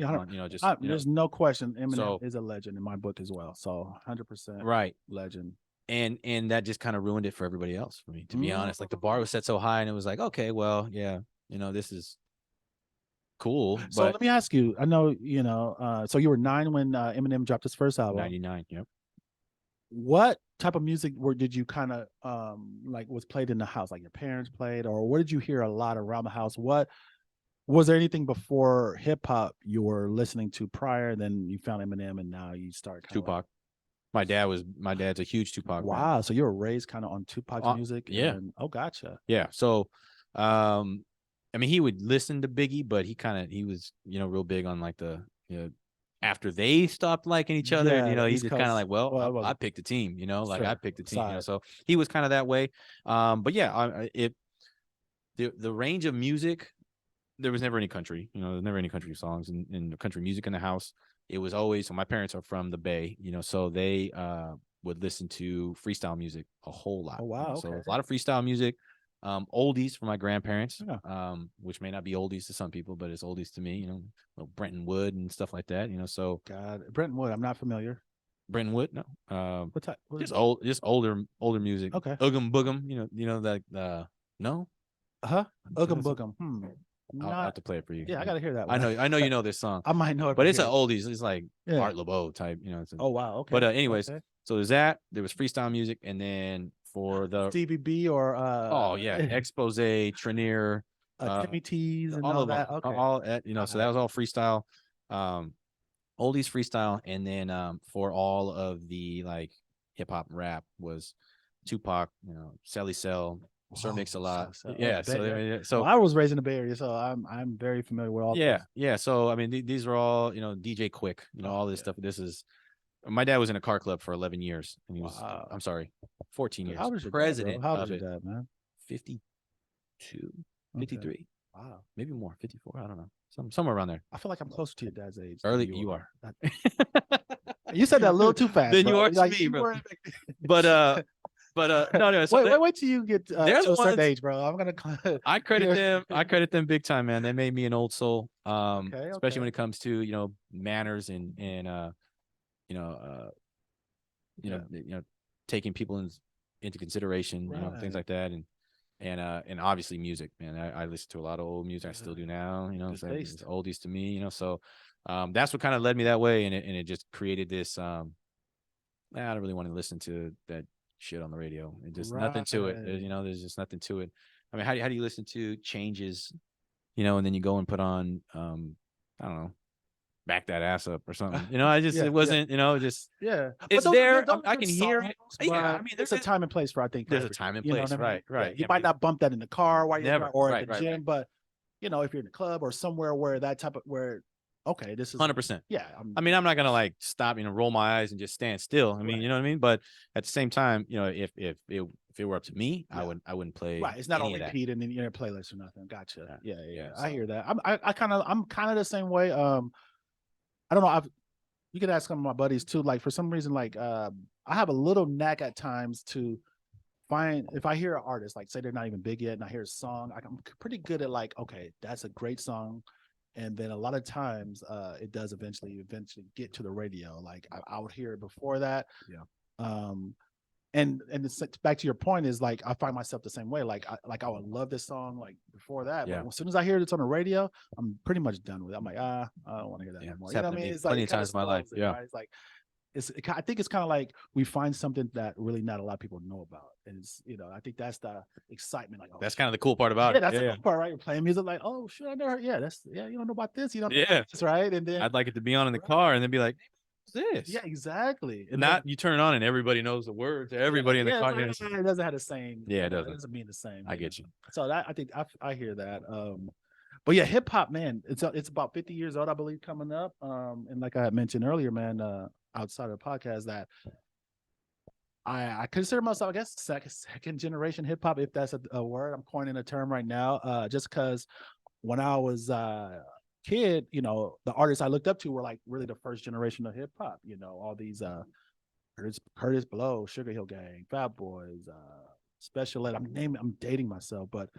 there's no question Eminem is a legend in my book as well. So 100% right. legend. And that just kind of ruined it for everybody else, for me, to be honest. Like, the bar was set so high, and it was like, okay, well, yeah, this is cool. But so let me ask you, I know, so you were 9 when Eminem dropped his first album. 99. Yep. What type of music did you kind of like was played in the house, like your parents played, or what did you hear a lot around the house? What was there anything before hip hop you were listening to prior, then you found Eminem, and now you start Tupac? My dad's a huge Tupac fan. Wow, so you were raised kind of on Tupac's music? Yeah. Oh, gotcha. Yeah. So, I mean, he would listen to Biggie, but he was, real big on like the, after they stopped liking each other, and he just kind of like, well, I picked a team, like, I picked a team, so he was kind of that way. But yeah, the range of music, there was never any country, there's never any country songs in country music in the house. It was always, so my parents are from the Bay, so they would listen to freestyle music a whole lot. Oh, wow. So a lot of freestyle music, oldies for my grandparents, which may not be oldies to some people, but it's oldies to me, Brenton Wood and stuff like that, so. God, Brenton Wood, I'm not familiar. Brenton Wood, no. What type? Just older music. Okay. Oogum Boogum, that, no? Oogum Boogum. I'll have to play it for you. Yeah, I gotta hear that one. I know you know this song. I might know it, but it's an oldies. It's like Art LeBeau type, Oh, wow. Okay. But anyways, so there's that. There was freestyle music, and then for the DBB or Expose, Trenier, Timmy T's, and all all of that. them, Okay. all so that was all freestyle, oldies freestyle, and then for all of the like hip hop rap was Tupac, Sally Cell. Sir Mix-a-Lot. Yeah. So I was raised in the Bay Area, so I'm very familiar with all. Yeah. So I mean, these are all, DJ Quick, all this stuff. This is, my dad was in a car club for 11 years, and he was, I'm sorry, 14 years. How was your president? How was your dad, man? 52, 53. Okay. Wow. Maybe more, 54. I don't know. Somewhere around there. I feel like I'm closer to your dad's age. Early, you are. You said that a little too fast. Then you are to me, bro. But no. So wait till you get they're to the a certain ones age, bro. I'm gonna. I credit them. I credit them big time, man. They made me an old soul. Okay, Especially okay. when it comes to manners and you know uh Yeah. taking people into consideration, things Right. like that, and obviously music, man. I listen to a lot of old music. I still do now. Good It's taste. oldies to me. So that's what kind of led me that way, and it just created this. I don't really want to listen to that shit on the radio. It just nothing to it. Right. There's just nothing to it. I mean, how do you listen to changes, and then you go and put on, I don't know, back that ass up or something. Yeah, It yeah, wasn't, just, yeah. But it's those are good. there. Those are I good can hear songs. it. Yeah. I But mean, it's a time and place for I think for there's a everything. time and You know place. what I mean? Right. Yeah, Right. you might not bump that in the car while you're Never. or at Right. the Right. gym, Right. but if you're in the club or somewhere where that type of okay, this is 100%. yeah. I mean, I'm not gonna like stop, roll my eyes and just stand still. I mean, Right. you know what I mean? But at the same time, if it were up to me, Yeah. I wouldn't play Right. It's not on any of that. repeat in your playlist or nothing. Gotcha. Yeah, yeah, yeah. I So hear that. I'm kind of the same way. I don't know. You could ask some of my buddies too. Like for some reason, like I have a little knack at times to find if I hear an artist, like say they're not even big yet, and I hear a song, I'm pretty good at like, okay, that's a great song. And then a lot of times it does eventually get to the radio. Like I would hear it before that. Yeah. And it's back to your point is like I find myself the same way. Like I would love this song like before that, Yeah. but as soon as I hear it's on the radio, I'm pretty much done with it. I'm like, I don't want to hear that anymore. It's You know happened what I to mean? me It's like plenty it of kind times of in my life. slows it, Yeah. right? It's like I think it's kind of like we find something that really not a lot of people know about. And it's, I think that's the excitement. Like, oh, That's kind of the cool part about yeah, it. that's Yeah. the cool part, right? You're playing music like, oh shit, I never heard. Yeah, you don't know about this, you don't know Yeah. about this, right? And then I'd like it to be on in the car and then be like, what's this? yeah, exactly. And Not you turn it on and everybody knows the words. Everybody in the car. it doesn't have the same. Yeah, it It doesn't. doesn't mean the same. I get you. So I think I hear that. But yeah, hip hop, man, it's about 50 years old, I believe, coming up. And like I had mentioned earlier, man, outside of the podcast, that I consider myself, I guess, second generation hip hop, if that's a word. I'm coining a term right now, just because when I was kid, the artists I looked up to were like really the first generation of hip hop. All these Curtis Blow, Sugar Hill Gang, Fat Boys, Special Ed. I'm dating myself, but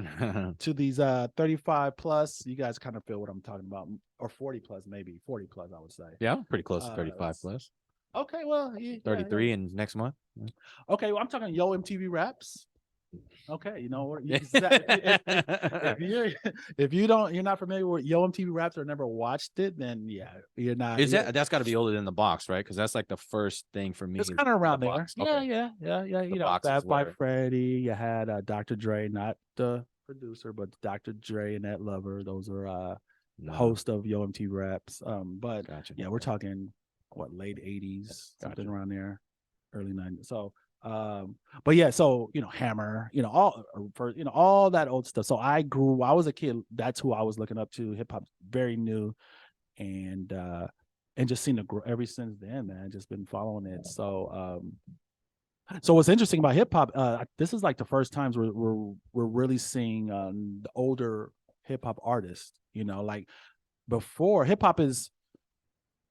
to these 35 plus, you guys kind of feel what I'm talking about, or 40 plus, maybe 40 plus, I would say. Yeah, I'm pretty close to 35 plus. Okay, well, 33 in next month. Okay, well, I'm talking Yo MTV Raps. Okay, if you're not familiar with Yo MTV Raps or never watched it, then yeah, you're not. That's got to be older than the box, right? Because that's like the first thing for me. It's kind of around there. Box. Yeah, Okay. yeah. Fab Five Freddy. You had Dr. Dre, not the producer, but Dr. Dre and that Lover. Those are the host of Yo MTV Raps. But gotcha. Yeah, we're talking late 80s, something around there, early 90s. So but yeah, so Hammer, all that old stuff. So I was a kid, that's who I was looking up to. Hip hop, very new, and just seen it grow ever since then, man. Just been following it. So so what's interesting about hip hop, this is like the first times we're really seeing the older hip hop artists, like before hip hop is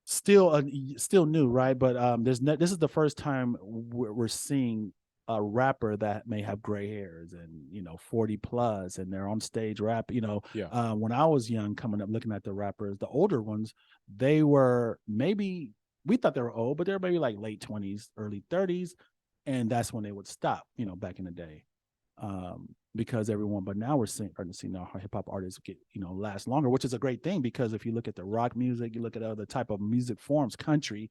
still new, right? But this is the first time we're seeing a rapper that may have gray hairs and 40 plus, and they're on stage rap. When I was young, coming up, looking at the rappers, the older ones, they were maybe, we thought they were old, but they were maybe like late 20s, early 30s, and that's when they would stop. Back in the day. Because but now we're starting to see now how hip hop artists get, last longer, which is a great thing, because if you look at the rock music, you look at other type of music forms, country,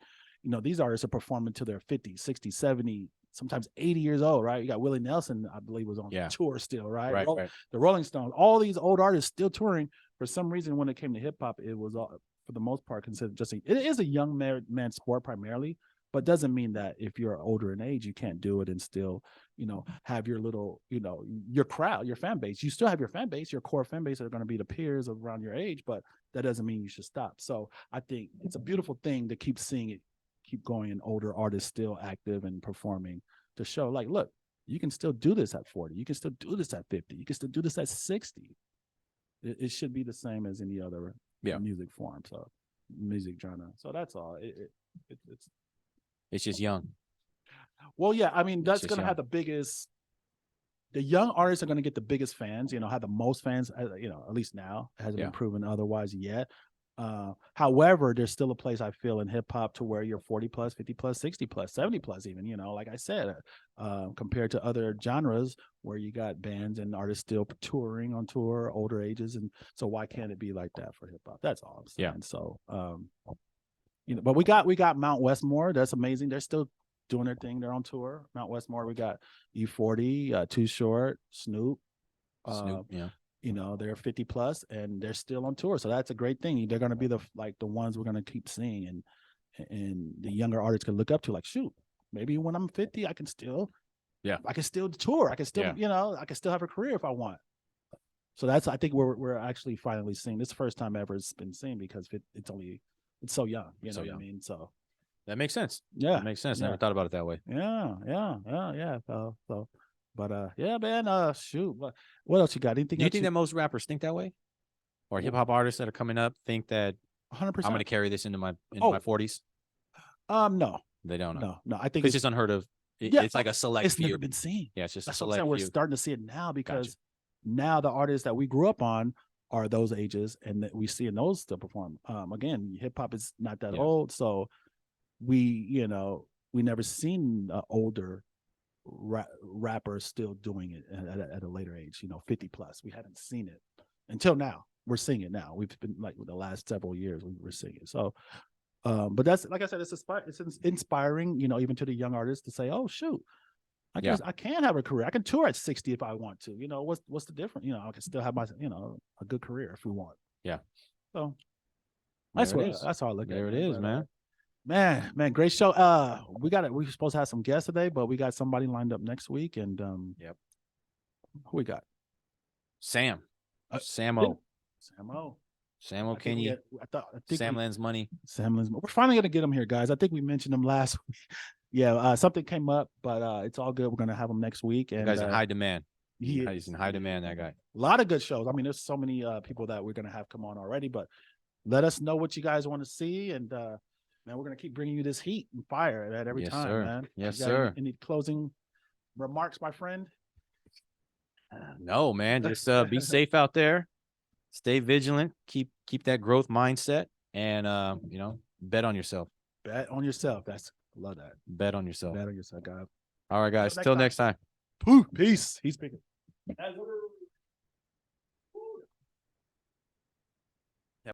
these artists are performing to their 50, 60, 70, sometimes 80 years old, right? You got Willie Nelson, I believe, was on tour still, right? Right. The Rolling Stones, all these old artists still touring. For some reason, when it came to hip hop, it was all, for the most part, considered it is a young man sport primarily, but doesn't mean that if you're older in age, you can't do it and still, have your little, your crowd, your fan base. You still have your fan base, your core fan base are going to be the peers around your age, but that doesn't mean you should stop. So I think it's a beautiful thing to keep seeing it, keep going, and older artists still active and performing, to show like, look, you can still do this at 40. You can still do this at 50. You can still do this at 60. It should be the same as any other music form. So music genre. So that's all. It's just young. Well, yeah, I mean, It's that's just gonna young. have the young artists are gonna get the biggest fans, have the most fans, at least now. It hasn't Yeah. been proven otherwise yet. However, there's still a place I feel in hip hop to where you're 40 plus, 50 plus, 60 plus, 70 plus, even, like I said, compared to other genres where you got bands and artists still touring on tour, older ages. And so why can't it be like that for hip hop? That's all I'm saying. Yeah. So, but we got Mount Westmore. That's amazing. They're still doing their thing. They're on tour. Mount Westmore. We got E40, Too Short, Snoop. Uh, Snoop. Yeah. they're 50 plus and they're still on tour. So that's a great thing. They're going to be the ones we're going to keep seeing, and the younger artists can look up to. Like, shoot, maybe when I'm 50, I can still tour. I can still, I can still have a career if I want. So I think we're actually finally seeing this, first time ever it's been seen, because it's so young. You know what I mean? So that makes sense. yeah, That makes sense. yeah. Never thought about it that way. Yeah. But yeah, man. Shoot, what else you got? Anything? Do you think that most rappers think that way, or hip hop artists that are coming up think that 100%? I'm going to carry this into my 40s? No, They don't know. No. I think it's just unheard of. It's like a select It's few. never been seen. Yeah, it's just That's a what I'm select saying. We're few. starting to see it now, because now the artists that we grew up on are those ages, and that we see in those to perform. Again, hip hop is not that old, so we never seen older rappers still doing it at a later age. 50 plus. We haven't seen it until now. We're seeing it now. We've been like the last several years we're seeing it. So, but that's, like I said, it's inspiring. Even to the young artists to say, "Oh shoot, I guess I can have a career. I can tour at 60 if I want to. What's the difference? I can still have my a good career if we want." Yeah. So that's There it is. that's how I look at it. There it is, man. Man, great show. We're supposed to have some guests today, but we got somebody lined up next week. And Yep. Who we got? Samo. Samo, can you? Sam Land's money. We're finally gonna get him here, guys. I think we mentioned him last week. Yeah, something came up, but it's all good. We're gonna have him next week. And the guy's in high demand. He's in high demand. That guy. A lot of good shows. I mean, there's so many people that we're gonna have come on already. But let us know what you guys want to see, and man, we're gonna keep bringing you this heat and fire at every time, sir. man. Yes, sir. Any closing remarks, my friend? No, man. Just be safe out there. Stay vigilant. Keep that growth mindset, and bet on yourself. Bet on yourself. Love that. Bet on yourself. Bet on yourself, guys. All right, guys. Till next time. Peace. He's speaking.